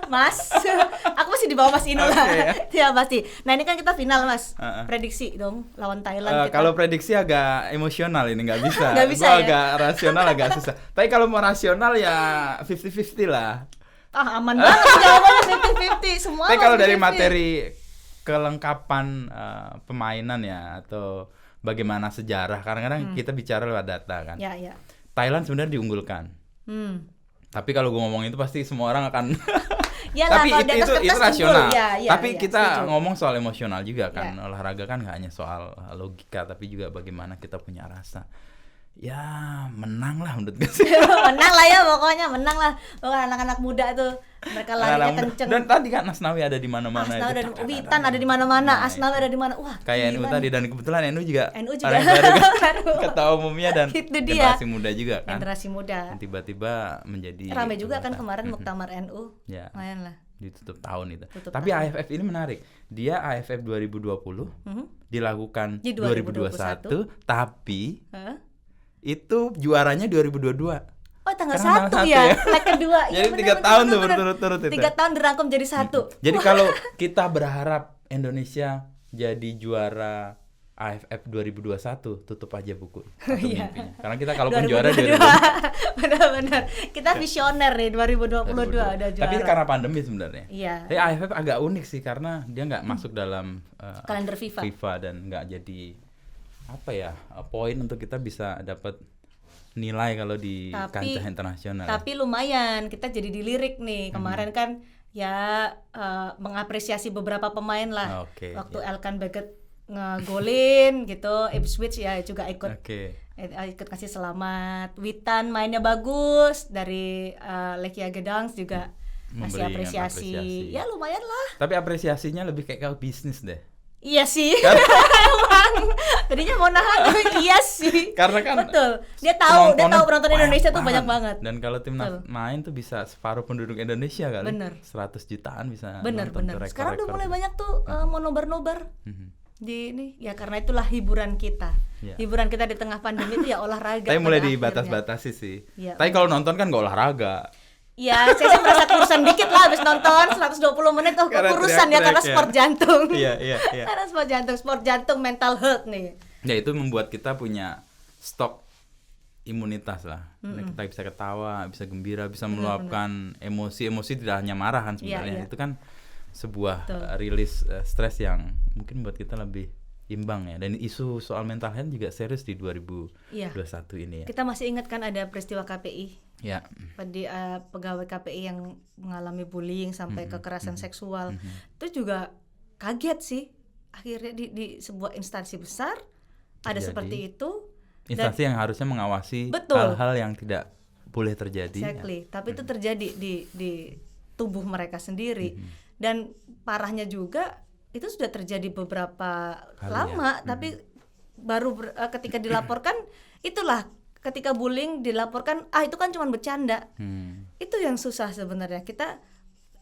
Mas, aku masih di bawah Mas Inu lah. Oke, Ya pasti. Nah ini kan kita final Mas, Uh-uh. prediksi dong lawan Thailand kita. Kalau prediksi agak emosional ini nggak bisa. Nggak bisa Gua ya? agak rasional agak susah. Tapi kalau mau rasional ya 50-50 lah. Aman banget jawabannya 50-50 semua. Tapi kalau dari 50-50. materi kelengkapan pemainan ya atau bagaimana sejarah, kadang-kadang kita bicara lewat data kan. Ya, ya. Thailand sebenarnya diunggulkan. Tapi kalau gue ngomong itu pasti semua orang akan Yalah, tapi kalau di atas itu kertas rasional. unggul. Ya, Tapi ya, kita setuju. ngomong soal emosional juga kan. Ya. Olahraga kan nggak hanya soal logika, tapi juga bagaimana kita punya rasa. Ya menang lah menurut gue sih. Menang lah ya pokoknya, menang lah. Pokoknya anak-anak muda tuh mereka larinya kenceng. Dan tadi kan Asnawi ada di mana-mana. Asnawi itu. dan Witan ada di mana-mana, Nah, Asnawi ada di mana. Wah, kayak NU gila tadi, nih. dan kebetulan NU juga NU juga. orang baru kan, Baru. ketua umumnya dan Itu dia. generasi muda juga kan. Generasi muda. Dan tiba-tiba menjadi Rame juga kan kekuatan. kemarin muktamar NU. Ya. Lumayan lah. Ditutup tahun itu. Tutup Tapi tahun. AFF ini menarik. Dia AFF 2020 dilakukan Di 2021, tapi Hah? itu juaranya 2022. Oh tanggal Karena 1 tanggal ya, 1 ya. leg kedua. Jadi 3 tahun tuh berturut-turut itu. 3 tahun dirangkum jadi 1. Jadi kalau kita berharap Indonesia jadi juara AFF 2021, tutup aja buku atau Iya. mimpinya. Karena kita kalaupun juara 2022. Benar-benar. Kita visioner nih 2022 ada juara. Tapi karena pandemi sebenarnya. Iya. Tapi AFF agak unik sih karena dia nggak masuk dalam Kalender FIFA. dan nggak jadi apa ya poin untuk kita bisa dapat nilai kalau di kancah internasional. Tapi lumayan kita jadi dilirik nih. Kemarin kan ya mengapresiasi beberapa pemain lah. Oke, Waktu ya. Elkan Baget ngegolin gitu, Ipswich ya juga ikut Oke. ikut kasih selamat. Witan mainnya bagus, dari Lekia Gedangs juga kasih Memberi apresiasi. apresiasi. Ya lumayan lah. Tapi apresiasinya lebih kayak ke bisnis deh. Iya sih. Emang tadinya mau nahan tapi iya sih. Karena kan betul. Dia tahu penonton Indonesia tuh banyak banget. Dan kalau timnas main tuh bisa separuh penduduk Indonesia kali. Bener. 100 jutaan bisa bener. nonton. Sekarang udah mulai banyak tuh mau nobar-nobar. Di ini ya karena itulah hiburan kita. Hiburan kita di tengah pandemi itu ya olahraga. Tapi mulai dibatas-batasi sih. Ya, tapi kalau nonton kan gak olahraga. Ya, saya merasa kurusan dikit lah habis nonton 120 menit kurusan ya karena sport jantung. Iya. Karena sport jantung mental health nih. Ya itu membuat kita punya stok imunitas lah. Kita bisa ketawa, bisa gembira, bisa meluapkan emosi tidak hanya marah kan sebenarnya. Itu kan sebuah rilis stres yang mungkin buat kita lebih imbang ya. Dan isu soal mental health juga serius di 2021 ini ya. Kita masih ingat kan ada peristiwa KPI. Ya. Pegawai KPI yang mengalami bullying sampai kekerasan seksual. Itu juga kaget sih. Akhirnya di sebuah instansi besar ada seperti itu. Instansi yang harusnya mengawasi hal-hal yang tidak boleh terjadi. Exactly. Tapi itu terjadi di tubuh mereka sendiri. Dan parahnya juga itu sudah terjadi beberapa lama, tapi baru ketika dilaporkan itulah ketika bullying dilaporkan itu kan cuma bercanda. Itu yang susah sebenarnya. Kita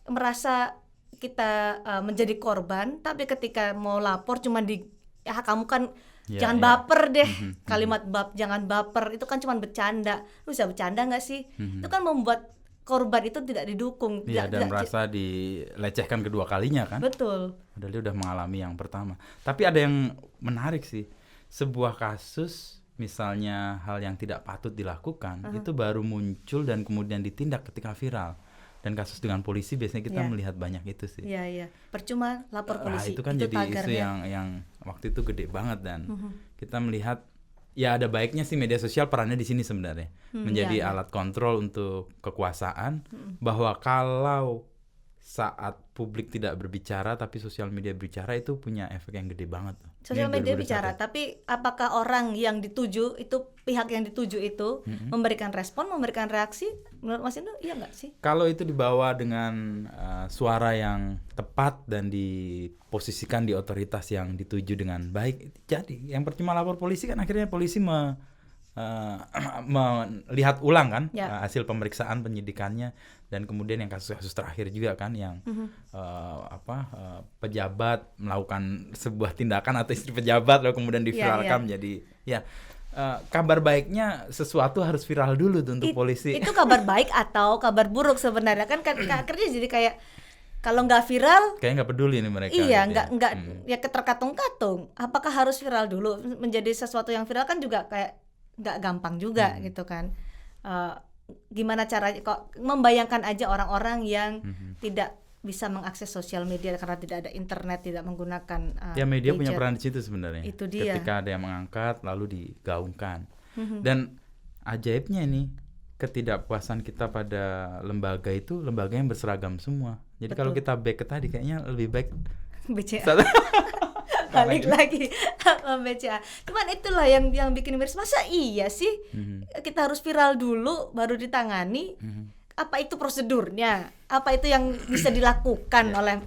merasa kita menjadi korban, tapi ketika mau lapor cuma kamu kan jangan baper deh. Kalimat jangan baper itu kan cuma bercanda. Lu bisa bercanda nggak sih? Itu kan membuat korban itu tidak didukung. Dan merasa dilecehkan kedua kalinya kan. Betul. Padahal dia udah mengalami yang pertama. Tapi ada yang menarik sih. Sebuah kasus misalnya hal yang tidak patut dilakukan itu baru muncul dan kemudian ditindak ketika viral. Dan kasus dengan polisi biasanya kita melihat banyak itu sih. Iya. Percuma lapor polisi. Itu kan itu jadi isu yang waktu itu gede banget dan kita melihat ya ada baiknya sih media sosial perannya di sini sebenarnya menjadi alat kontrol untuk kekuasaan bahwa kalau saat publik tidak berbicara tapi sosial media berbicara itu punya efek yang gede banget. Sosial media bicara, tapi apakah orang yang dituju itu pihak yang dituju itu memberikan respon, memberikan reaksi? Menurut Mas Indo, iya nggak sih? Kalau itu dibawa dengan suara yang tepat dan diposisikan di otoritas yang dituju dengan baik, jadi yang percuma lapor polisi kan akhirnya polisi melihat ulang kan hasil pemeriksaan penyidikannya dan kemudian yang kasus-kasus terakhir juga kan yang pejabat melakukan sebuah tindakan atau istri pejabat lalu kemudian diviralkan menjadi kabar baiknya sesuatu harus viral dulu tuh untuk polisi. Itu kabar baik atau kabar buruk sebenarnya kan akhirnya jadi kayak kalau nggak viral kayak nggak peduli nih mereka. Iya, nggak ya keterkatung-katung. Apakah harus viral dulu menjadi sesuatu yang viral kan juga kayak nggak gampang juga gitu kan. Gimana caranya kok membayangkan aja orang-orang yang tidak bisa mengakses sosial media karena tidak ada internet, tidak menggunakan media gadget. punya peran di situ sebenarnya. Itu dia. Ketika ada yang mengangkat lalu digaungkan. Dan ajaibnya nih ketidakpuasan kita pada lembaga itu lembaga yang berseragam semua. Jadi kalau kita back ke tadi kayaknya lebih baik BCA. Balik lagi BCA. Cuman itulah yang bikin miris. Masa iya sih kita harus viral dulu baru ditangani? Apa itu prosedurnya? Apa itu yang bisa dilakukan oleh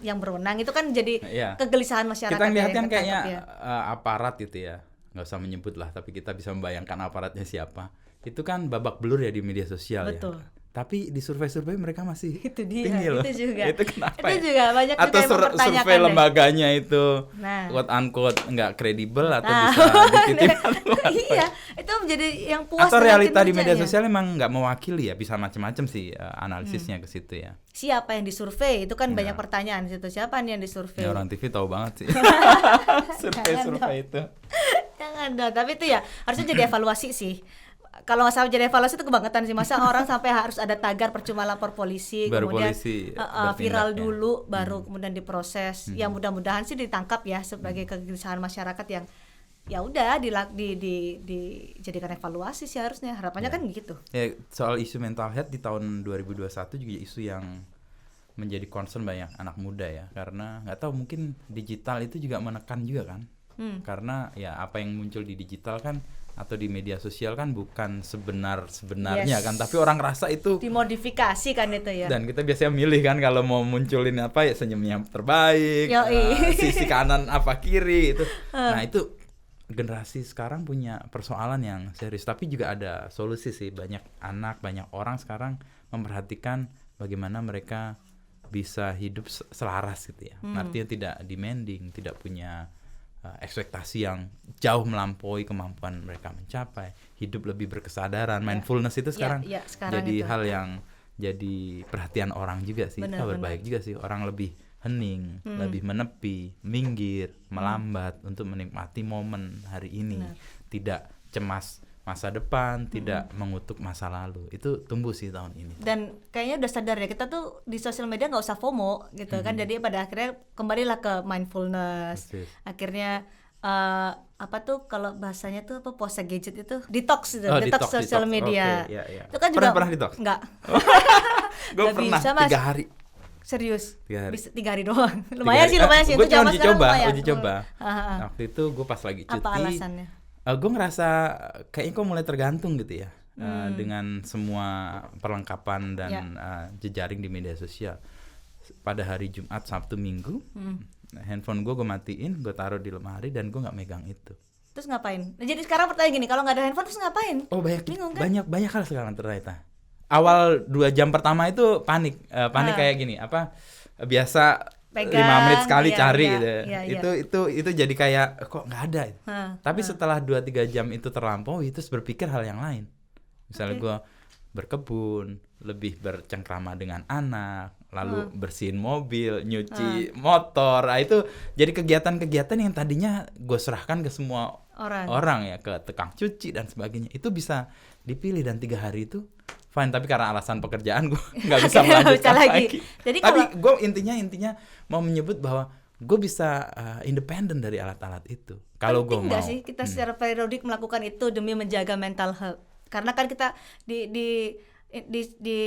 yang berwenang? Itu kan jadi kegelisahan masyarakat. Kita lihat kan kayaknya aparat itu ya, nggak usah menyebut lah, tapi kita bisa membayangkan aparatnya siapa. Itu kan babak belur ya di media sosial. Betul. Ya. Tapi di survei-survei mereka masih itu dia, tinggi loh. Itu juga. Itu kenapa? Itu juga banyak juga atau yang mempertanyakan survei lembaganya itu quote unquote nggak kredibel atau bisa dititipkan. Iya, itu menjadi yang puas. Atau realita di media sosial memang nggak mewakili ya, bisa macam-macam sih analisisnya ke situ ya. Siapa yang disurvei? Itu kan banyak pertanyaan di situ. Siapa nih yang disurvei? Ya orang TV tahu banget sih. survei itu. Jangan dong, tapi itu ya harusnya jadi evaluasi sih. Kalau nggak salah jadi evaluasi itu kebangetan sih, masa orang sampai harus ada tagar percuma lapor polisi, baru kemudian polisi viral dulu, baru kemudian diproses. Ya mudah-mudahan sih ditangkap ya sebagai kegelisahan masyarakat yang ya udah dijadikan evaluasi sih harusnya, harapannya kan gitu. Ya, soal isu mental health di tahun 2021 juga isu yang menjadi concern banyak anak muda ya, karena nggak tahu mungkin digital itu juga menekan juga kan karena ya apa yang muncul di digital kan atau di media sosial kan bukan sebenarnya kan, tapi orang rasa itu dimodifikasi kan itu ya. Dan kita biasanya milih kan kalau mau munculin apa ya senyumnya terbaik, sisi kanan apa kiri itu. Nah itu generasi sekarang punya persoalan yang serius, tapi juga ada solusi sih. Banyak anak, banyak orang sekarang memperhatikan bagaimana mereka bisa hidup selaras gitu ya. Artinya tidak demanding, tidak punya ekspektasi yang jauh melampaui kemampuan mereka mencapai, hidup lebih berkesadaran. Mindfulness itu sekarang, sekarang jadi itu hal yang jadi perhatian orang juga sih. Kabar baik juga sih, orang lebih hening, lebih menepi, minggir, melambat untuk menikmati momen hari ini. Tidak cemas masa depan, tidak mengutuk masa lalu. Itu tumbuh sih tahun ini. Dan kayaknya udah sadar ya, kita tuh di sosial media nggak usah FOMO gitu kan. Jadi pada akhirnya kembalilah ke mindfulness. Akhirnya apa tuh kalau bahasanya tuh apa, puasa gadget itu detox gitu, detox sosial media. Okay, itu kan juga pernah detox? Enggak. Gue pernah 3 hari. Serius? 3 hari. Bisa 3 hari doang. Lumayan sih itu zaman sekarang lumayan. Uji coba. Waktu itu gue pas lagi cuti. Apa alasannya? Gue ngerasa kayaknya kok mulai tergantung gitu ya dengan semua perlengkapan dan jejaring di media sosial. Pada hari Jumat, Sabtu, Minggu, handphone gue matiin, gue taruh di lemari dan gue nggak megang itu. Terus ngapain? Nah, jadi sekarang pertanyaan gini, kalau nggak ada handphone terus ngapain? Oh bingung kan? banyak hal sekarang ternyata. Awal 2 jam pertama itu panik kayak gini, biasa pegang, 5 menit sekali cari gitu. Itu jadi kayak kok nggak ada. Tapi setelah 2-3 jam itu terlampaui, terus berpikir hal yang lain. Misalnya gue berkebun, lebih bercengkrama dengan anak, lalu bersihin mobil, nyuci motor. Nah, itu jadi kegiatan-kegiatan yang tadinya gue serahkan ke semua orang ya, ke tukang cuci dan sebagainya. Itu bisa dipilih dan 3 hari itu fine, tapi karena alasan pekerjaan gue nggak bisa melanjutkan lagi. Jadi tapi gue intinya mau menyebut bahwa gue bisa independen dari alat-alat itu. Kalau gue mau. Penting nggak sih kita secara periodik melakukan itu demi menjaga mental health? Karena kan kita di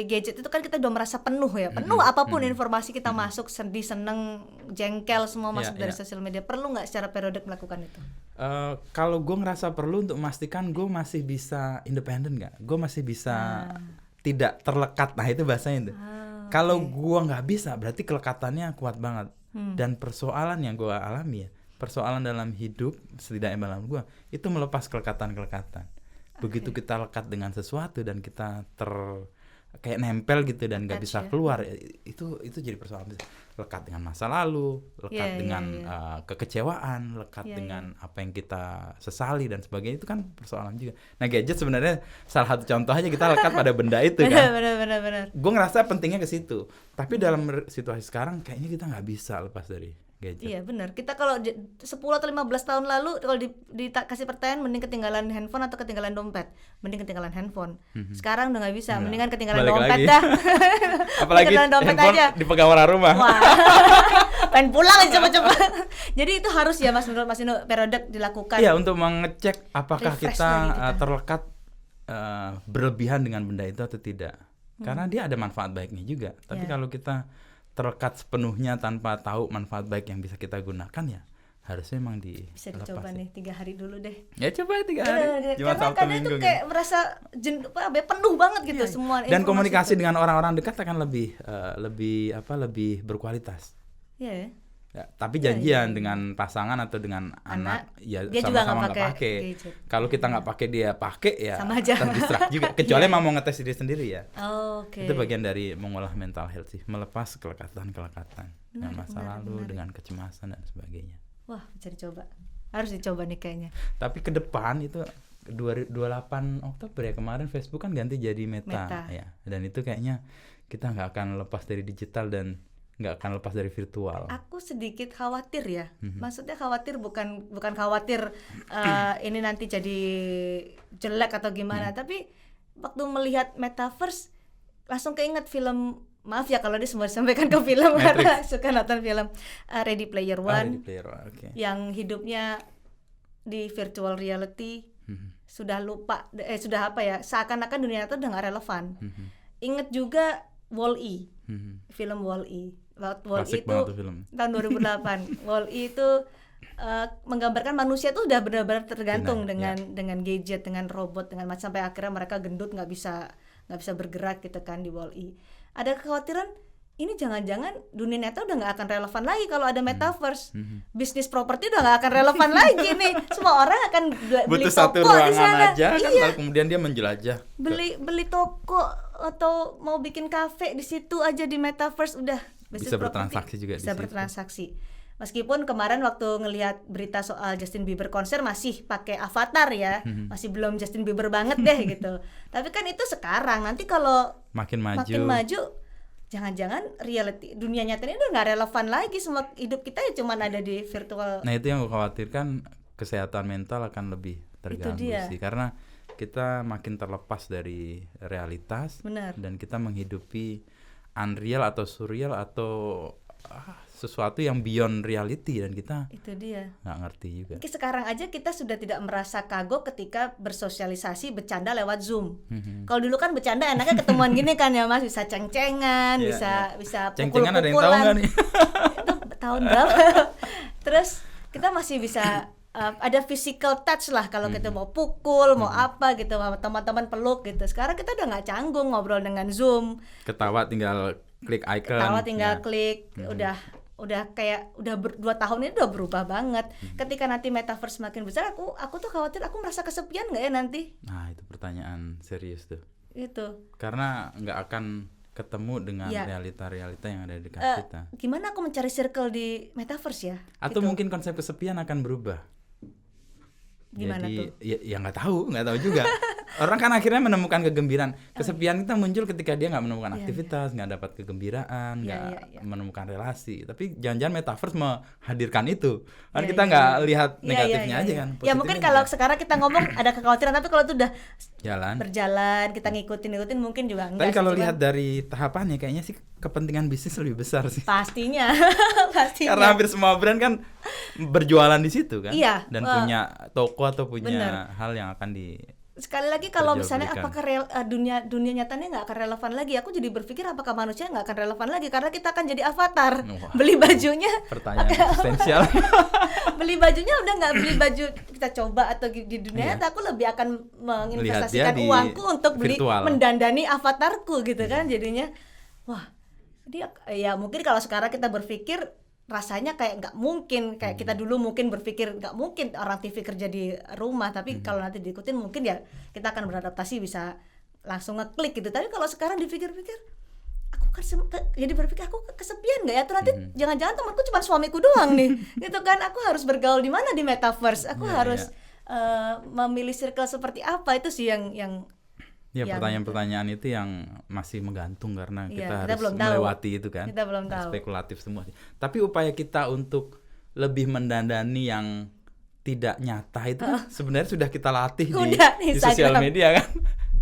gadget itu kan kita udah merasa penuh ya, apapun informasi kita masuk, sedih, seneng, jengkel, semua masuk dari sosial media. Perlu nggak secara periodik melakukan itu? Kalau gue ngerasa perlu untuk memastikan gue masih bisa independen nggak, gue masih bisa tidak terlekat. Nah itu bahasanya itu. Kalau gue nggak bisa, berarti kelekatannya kuat banget. Dan persoalan yang gue alami ya, persoalan dalam hidup setidaknya dalam gue itu melepas kelekatan. Begitu kita lekat dengan sesuatu dan kita kayak nempel gitu dan nggak bisa keluar, itu jadi persoalan. Lekat dengan masa lalu, lekat dengan kekecewaan, lekat dengan apa yang kita sesali dan sebagainya, itu kan persoalan juga. Nah gadget sebenarnya salah satu contoh aja, kita lekat pada benda itu kan. Benar. Gue ngerasa pentingnya ke situ, tapi dalam situasi sekarang kayaknya kita nggak bisa lepas dari gadget. Iya benar. Kita kalau 10 atau 15 tahun lalu kalau dikasih pertanyaan mending ketinggalan handphone atau ketinggalan dompet, mending ketinggalan handphone. Sekarang udah nggak bisa, mendingan ketinggalan dompet dah. Apalagi ketinggalan dompet aja dipegang orang rumah. Wah. Pengen pulang aja cepet-cepet. Jadi itu harus ya menurut Mas Inu periodik dilakukan. Iya, untuk mengecek apakah kita terlekat berlebihan dengan benda itu atau tidak. Karena dia ada manfaat baiknya juga. Tapi kalau kita terlekat sepenuhnya tanpa tahu manfaat baik yang bisa kita gunakan, ya harusnya memang bisa dicoba nih 3 hari dulu deh. Ya coba 3 hari. Karena kadang itu kayak merasa penuh banget gitu semua. Dan komunikasi dengan orang-orang dekat akan lebih berkualitas. Iya. Ya, tapi janjian dengan pasangan atau dengan anak ya dia sama-sama nggak pakai. Kalau kita nggak pakai dia pakai ya terdistract juga. Kecuali mau ngetes diri sendiri ya. Itu bagian dari mengolah mental health sih, melepas kelekatan dengan masa lalu, dengan kecemasan dan sebagainya. Wah, bisa dicoba. Harus dicoba nih kayaknya. Tapi ke depan itu 28 Oktober ya kemarin Facebook kan ganti jadi Meta. Ya. Dan itu kayaknya kita nggak akan lepas dari digital dan nggak akan lepas dari virtual. Aku sedikit khawatir ya. Maksudnya khawatir bukan khawatir ini nanti jadi jelek atau gimana, tapi waktu melihat metaverse langsung keinget film, maaf ya kalau dia semua disampaikan ke film karena suka nonton film Ready Player One. Yang hidupnya di virtual reality, sudah lupa sudah apa ya, seakan-akan dunia itu udah nggak relevan. Ingat juga Wall-E, film Wall-E. Wall-E itu tahun 2008. Wall-E itu menggambarkan manusia tuh udah benar-benar tergantung Benar, dengan gadget, dengan robot, dengan macam, sampai akhirnya mereka gendut, nggak bisa bergerak gitu kan di Wall-E. Ada kekhawatiran ini jangan-jangan dunia nyata udah nggak akan relevan lagi kalau ada metaverse. Bisnis properti udah nggak akan relevan lagi nih. Semua orang akan beli butuh satu toko di ruangan sana. aja kan, Iya. lalu kemudian dia menjelajah. Beli toko atau mau bikin kafe di situ aja di metaverse, udah Bisa bertransaksi juga di bisa situ. bertransaksi. Meskipun kemarin waktu ngelihat berita soal Justin Bieber konser masih pakai avatar ya, masih belum Justin Bieber banget deh gitu. Tapi kan itu sekarang, nanti kalau makin maju jangan-jangan reality dunia nyata ini udah nggak relevan lagi, semua hidup kita ya cuman ada di virtual. Nah itu yang gue khawatirkan, kesehatan mental akan lebih terganggu sih, karena kita makin terlepas dari realitas. Benar. Dan kita menghidupi unreal atau surreal atau sesuatu yang beyond reality, dan kita Itu dia. nggak ngerti juga. Sekarang aja kita sudah tidak merasa kagok ketika bersosialisasi bercanda lewat Zoom. Kalau dulu kan bercanda enaknya ketemuan gini kan ya Mas, bisa ceng-cengan, bisa ceng-cengan, ada yang tahu pukul-pukulan. nggak nih? Itu tahun berapa? Terus kita masih bisa ada physical touch lah kalau kita mau pukul, mau apa gitu, sama teman-teman peluk gitu. Sekarang kita udah nggak canggung ngobrol dengan Zoom. Ketawa tinggal klik icon. Klik, udah kayak 2 tahun ini udah berubah banget. Ketika nanti metaverse makin besar, aku tuh khawatir aku merasa kesepian nggak ya nanti? Nah itu pertanyaan serius tuh. Itu Karena nggak akan ketemu dengan realita-realita yang ada di dekat kita. Gimana aku mencari circle di metaverse ya? Atau mungkin konsep kesepian akan berubah. Gimana Jadi, tuh? ya nggak tahu juga. Orang kan akhirnya menemukan kegembiraan. Kesepian kita muncul ketika dia nggak menemukan aktivitas, nggak dapat kegembiraan, nggak menemukan relasi. Tapi jangan-jangan metaverse menghadirkan itu. Kan kita nggak lihat negatifnya aja kan. Ya mungkin kalau sekarang kita ngomong ada kekhawatiran, tapi kalau itu udah berjalan, kita ngikutin mungkin juga enggak. Tapi kalau lihat dari tahapannya, kayaknya sih kepentingan bisnis lebih besar sih. Pastinya. Karena hampir semua brand kan berjualan di situ kan. Iya. Dan punya toko atau punya hal yang akan sekali lagi kalau misalnya apakah dunia nyatanya nggak akan relevan lagi, aku jadi berpikir apakah manusia nggak akan relevan lagi karena kita akan jadi avatar. Beli bajunya, pertanyaan eksistensial. beli bajunya udah nggak beli baju kita coba atau di dunia nyata, aku lebih akan menginvestasikan uangku untuk beli mendandani avatarku gitu kan. Jadinya wah, dia ya mungkin kalau sekarang kita berpikir rasanya kayak nggak mungkin, kayak kita dulu mungkin berpikir nggak mungkin orang TV kerja di rumah, tapi kalau nanti diikutin mungkin ya kita akan beradaptasi, bisa langsung ngeklik gitu. Tapi kalau sekarang dipikir-pikir, aku kan jadi berpikir aku kesepian nggak ya tuh nanti, jangan-jangan temanku cuma suamiku doang nih gitu kan. Aku harus bergaul di mana di metaverse, aku harus memilih circle seperti apa. Itu sih yang pertanyaan-pertanyaan itu yang masih menggantung karena kita harus belum melewati itu kan. Kita belum tahu. Spekulatif semua sih. Tapi upaya kita untuk lebih mendandani yang tidak nyata itu sebenarnya sudah kita latih di sosial media kan.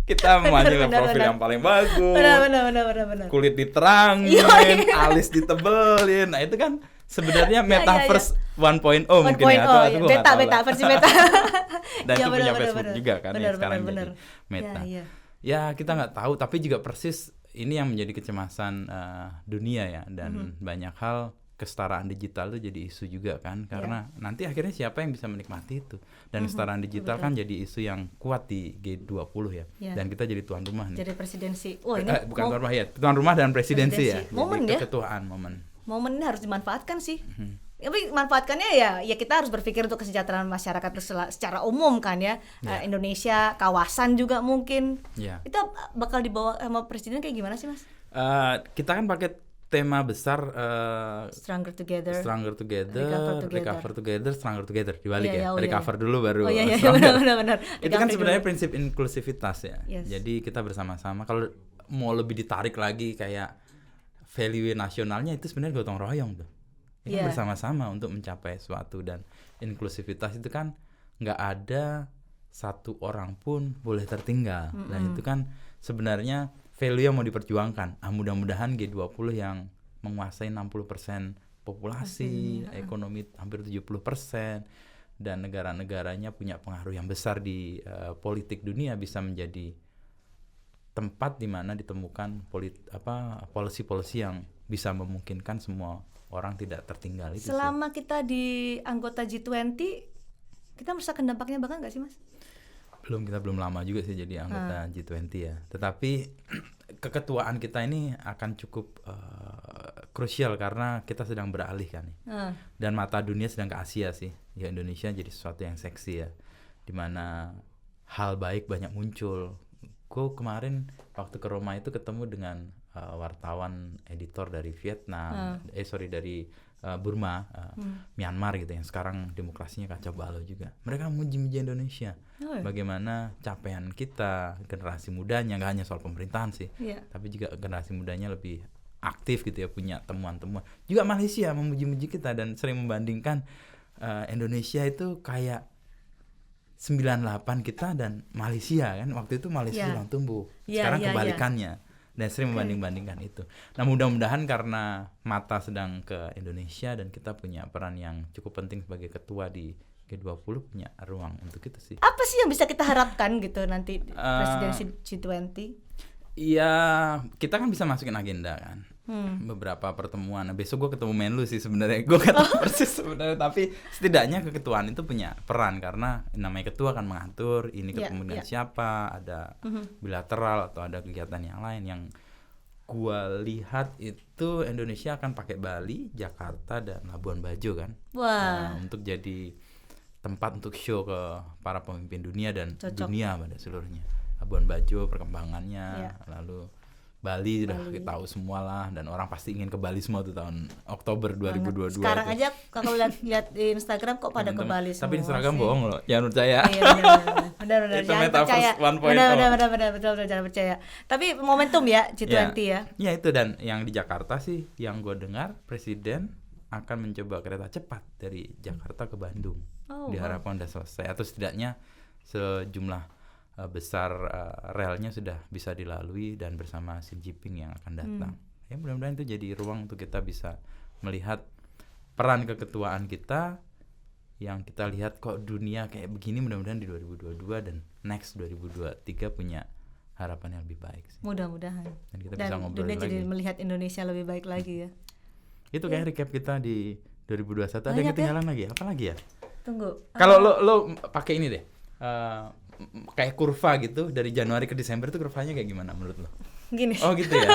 Kita memanggil profil yang paling bagus. Benar. Kulit diterangin, alis ditebelin. Nah, itu kan sebenarnya metaverse 1.0 mungkin ya, atau beta versi beta. Dan itu punya Facebook juga kan yang sekarang jadi Meta. Ya kita nggak tahu, tapi juga persis ini yang menjadi kecemasan dunia ya, dan banyak hal kesetaraan digital itu jadi isu juga kan, karena nanti akhirnya siapa yang bisa menikmati itu, dan kesetaraan digital kan jadi isu yang kuat di G20 ya, dan kita jadi tuan rumah nih. Jadi presidensi. Bukan tuan rumah ya, tuan rumah dan presidensi ya. Momen jadi ya. Keketuaan Momen ini harus dimanfaatkan sih. Tapi manfaatkannya ya kita harus berpikir untuk kesejahteraan masyarakat secara umum kan ya. Indonesia, kawasan juga mungkin. Itu bakal dibawa sama presiden kayak gimana sih Mas? Kita kan pakai tema besar Stronger Together, Recover Together, Stronger Together. Dibalik Recover dulu baru benar. Itu kan sebenarnya prinsip inklusivitas ya. Jadi kita bersama-sama. Kalau mau lebih ditarik lagi kayak value nasionalnya, itu sebenarnya gotong royong tuh. Kan bersama-sama untuk mencapai sesuatu, dan inklusivitas itu kan nggak ada satu orang pun boleh tertinggal. Dan itu kan sebenarnya value yang mau diperjuangkan. Mudah-mudahan G20 yang menguasai 60% populasi, ekonomi hampir 70%, dan negara-negaranya punya pengaruh yang besar di politik dunia bisa menjadi tempat di mana ditemukan policy-policy yang bisa memungkinkan semua orang tidak tertinggal itu. Selama kita di anggota G20, kita merasakan dampaknya bahkan nggak sih, Mas? Kita belum lama juga sih jadi anggota G20 ya. Tetapi keketuaan kita ini akan cukup krusial karena kita sedang beralih kan. Dan mata dunia sedang ke Asia sih. Ya Indonesia jadi sesuatu yang seksi ya. Dimana hal baik banyak muncul. Gue kemarin waktu ke Roma itu ketemu dengan wartawan editor dari Vietnam, dari Burma, Myanmar gitu yang sekarang demokrasinya kacau balau juga. Mereka muji-muji Indonesia. Bagaimana capaian kita, generasi mudanya, nggak hanya soal pemerintahan sih, tapi juga generasi mudanya lebih aktif gitu ya, punya temuan-temuan. Juga Malaysia memuji-muji kita dan sering membandingkan Indonesia itu kayak 98 kita dan Malaysia kan. Waktu itu Malaysia sedang tumbuh. Sekarang kebalikannya. Dan sering membanding-bandingkan itu. Nah mudah-mudahan karena mata sedang ke Indonesia dan kita punya peran yang cukup penting sebagai ketua di G20 punya ruang untuk itu sih. Apa sih yang bisa kita harapkan gitu nanti presidensi G20? Iya, kita kan bisa masukin agenda kan. Beberapa pertemuan. Nah, besok gue ketemu Menlu sih sebenarnya. Gue ketemu persis sebenarnya, tapi setidaknya keketuaan itu punya peran karena namanya ketua kan mengatur ini ketemu dengan siapa, ada bilateral atau ada kegiatan yang lain. Yang gue lihat itu Indonesia akan pakai Bali, Jakarta dan Labuan Bajo kan. Nah, untuk jadi tempat untuk show ke para pemimpin dunia dan dunia pada seluruhnya. Labuan Bajo perkembangannya, lalu Bali udah kita tahu semua lah dan orang pasti ingin ke Bali semua tuh tahun Oktober 2022. Sekarang aja kalau lihat di Instagram kok pada ke Bali semua. Tapi Instagram bohong loh, jangan percaya. Iya benar. Jangan percaya. Betul jangan percaya. Tapi momentum ya G20 ya. Ya itu, dan yang di Jakarta sih yang gue dengar Presiden akan mencoba kereta cepat dari Jakarta ke Bandung. Diharapkan udah selesai atau setidaknya sejumlah besar relnya sudah bisa dilalui dan bersama Xi Jinping yang akan datang. Ya mudah-mudahan itu jadi ruang untuk kita bisa melihat peran keketuaan kita yang kita lihat kok dunia kayak begini. Mudah-mudahan di 2022 dan next 2023 punya harapan yang lebih baik sih. Mudah-mudahan. Dan kita bisa ngobrol dunia lagi. Jadi melihat Indonesia lebih baik lagi ya. Itu kayak recap kita di 2021. Ada yang ketinggalan lagi? Apa lagi ya? Tunggu. Kalau lo pakai ini deh. Kayak kurva gitu dari Januari ke Desember itu kurvanya kayak gimana menurut lo? Gini. Oh gitu ya.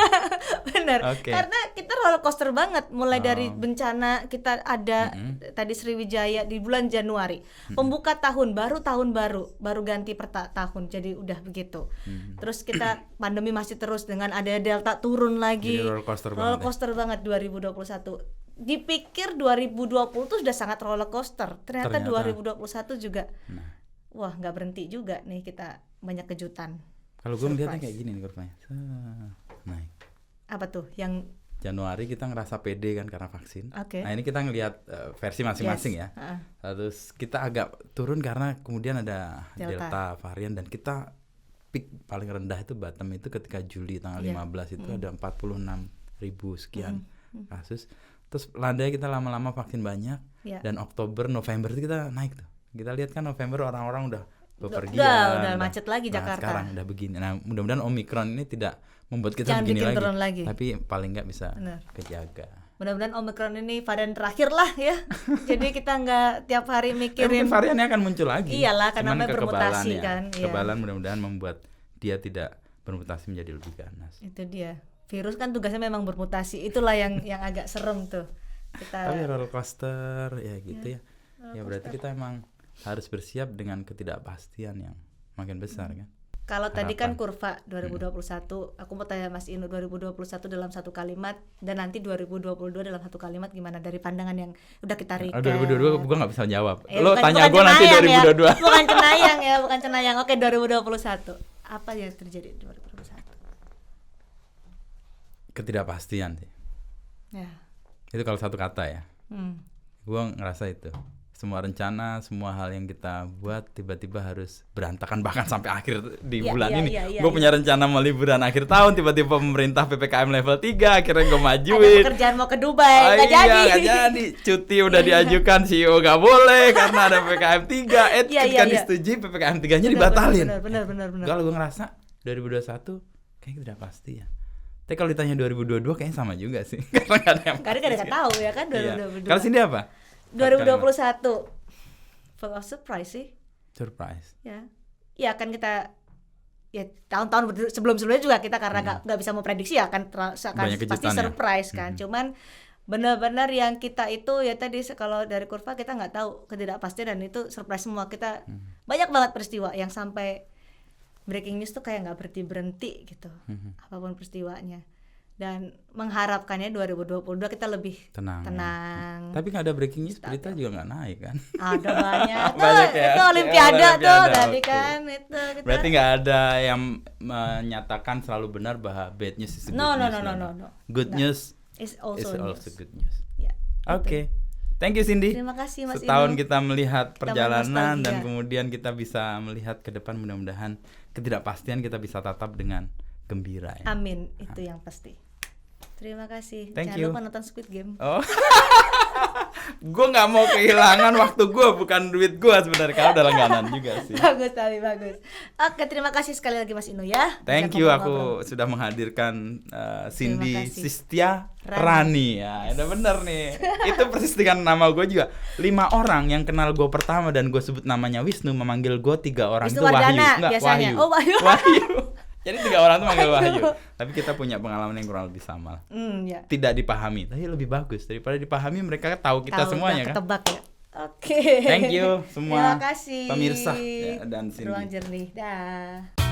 Benar. Karena kita roller coaster banget mulai dari bencana kita ada tadi Sriwijaya di bulan Januari. Pembuka tahun baru ganti tahun. Jadi udah begitu. Terus kita pandemi masih terus dengan ada Delta turun lagi. Jadi roller coaster banget 2021. Dipikir 2020 tuh sudah sangat roller coaster. Ternyata 2021 juga. Wah, nggak berhenti juga nih, kita banyak kejutan. Kalau gue melihatnya kayak gini nih kurvanya. Naik. Apa tuh? Yang Januari kita ngerasa pede kan karena vaksin. Nah ini kita ngelihat versi masing-masing ya. Terus kita agak turun karena kemudian ada Delta varian dan kita peak paling rendah itu bottom itu ketika Juli tanggal 15 itu ada 46.000 sekian kasus. Terus landai kita lama-lama vaksin banyak dan Oktober November itu kita naik tuh. Kita lihat kan November orang-orang udah bepergian, udah macet lagi Jakarta. Sekarang udah begini. Nah mudah-mudahan Omikron ini tidak membuat kita begini lagi. Tapi paling nggak bisa kejaga. Mudah-mudahan Omikron ini varian terakhir lah ya. Jadi kita nggak tiap hari mikirin. Mungkin variannya akan muncul lagi. Iyalah karena bermutasi kan. Kekebalan mudah-mudahan membuat dia tidak bermutasi menjadi lebih ganas. Itu dia. Virus kan tugasnya memang bermutasi. Itulah yang agak serem tuh. Tapi roller coaster ya gitu ya. Ya berarti kita emang harus bersiap dengan ketidakpastian yang makin besar kan. Kalau tadi kan kurva 2021, aku mau tanya Mas Inu 2021 dalam satu kalimat dan nanti 2022 dalam satu kalimat gimana dari pandangan yang udah kita recap. 2022 gue nggak bisa jawab. Lo tanya gue nanti 2022. Ya. Bukan cenayang ya, bukan cenayang. Oke 2021. Apa yang terjadi 2021? Ketidakpastian sih. Ya. Itu kalau satu kata ya. Gue ngerasa itu. Semua rencana, semua hal yang kita buat tiba-tiba harus berantakan bahkan sampai akhir di bulan ini. Gue punya rencana mau liburan akhir tahun, tiba-tiba pemerintah PPKM level 3, akhirnya gue majuin. Ada pekerjaan mau ke Dubai, nggak jadi. Cuti udah diajukan, CEO nggak boleh karena ada PPKM 3. Ketika disetujui PPKM 3-nya dibatalin. Benar. Kalau gue ngerasa 2021 kayaknya tidak pasti ya. Tapi kalau ditanya 2022 kayaknya sama juga sih. Karena nggak ada yang Karena pasti nggak sih. tahu ya kan Iya. 2022. Kalau Cindy apa? 2021 full of surprise sih. Surprise. Ya kan kita ya tahun-tahun sebelum-sebelumnya juga kita karena nggak bisa memprediksi ya kan Banyak pasti kejutan ya. surprise kan. Cuman benar-benar yang kita itu ya tadi kalau dari kurva kita nggak tahu ketidakpastian dan itu surprise semua kita. Banyak banget peristiwa yang sampai breaking news tuh kayak nggak berhenti gitu. Apapun peristiwanya. Dan mengharapkannya 2022 kita lebih tenang. Tapi nggak ada breaking news, berita juga nggak naik kan? Ada banyak. Banyak ya. Itu Olimpiade tuh tadi oke. kan itu kita. Berarti nggak ada yang menyatakan selalu benar bahwa bad news is good No. news. Good news It's is also also news. good news. Ya, Oke. Thank you Cindy. Terima kasih Mas Setahun Inu. kita melihat perjalanan nostalgia. dan kemudian kita bisa melihat ke depan, mudah-mudahan ketidakpastian kita bisa tatap dengan gembira ya. Amin, itu yang pasti. Terima kasih. Thank Jangan you. lupa nonton Squid Game. Oh. Gue nggak mau kehilangan waktu gue, bukan duit gue sebenarnya, karena udah langganan juga sih. Bagus, tapi bagus. Oke, terima kasih sekali lagi Mas Inu ya. Thank Bisa you, ngobrol-ngobrol. aku sudah menghadirkan Cindy Terima kasih. Sistia Rani. Ya, udah bener nih. Itu persis dengan nama gue juga. 5 orang yang kenal gue pertama dan gue sebut namanya Wisnu memanggil gue 3 orang Wisnu itu Wahyu. Wardana Enggak, biasanya. Wahyu. Oh, Wahyu. Wahyu. Jadi 3 orang tuh manggil Wahyu. Wahyu. Tapi kita punya pengalaman yang kurang lebih sama. Ya. Tidak dipahami, tapi lebih bagus daripada dipahami. Mereka tahu kita Tahu, semuanya udah kan. ketebak ya. Oke. Thank you semua Terima kasih. pemirsa ya, dan Cindy. Ruang Jernih. Dah.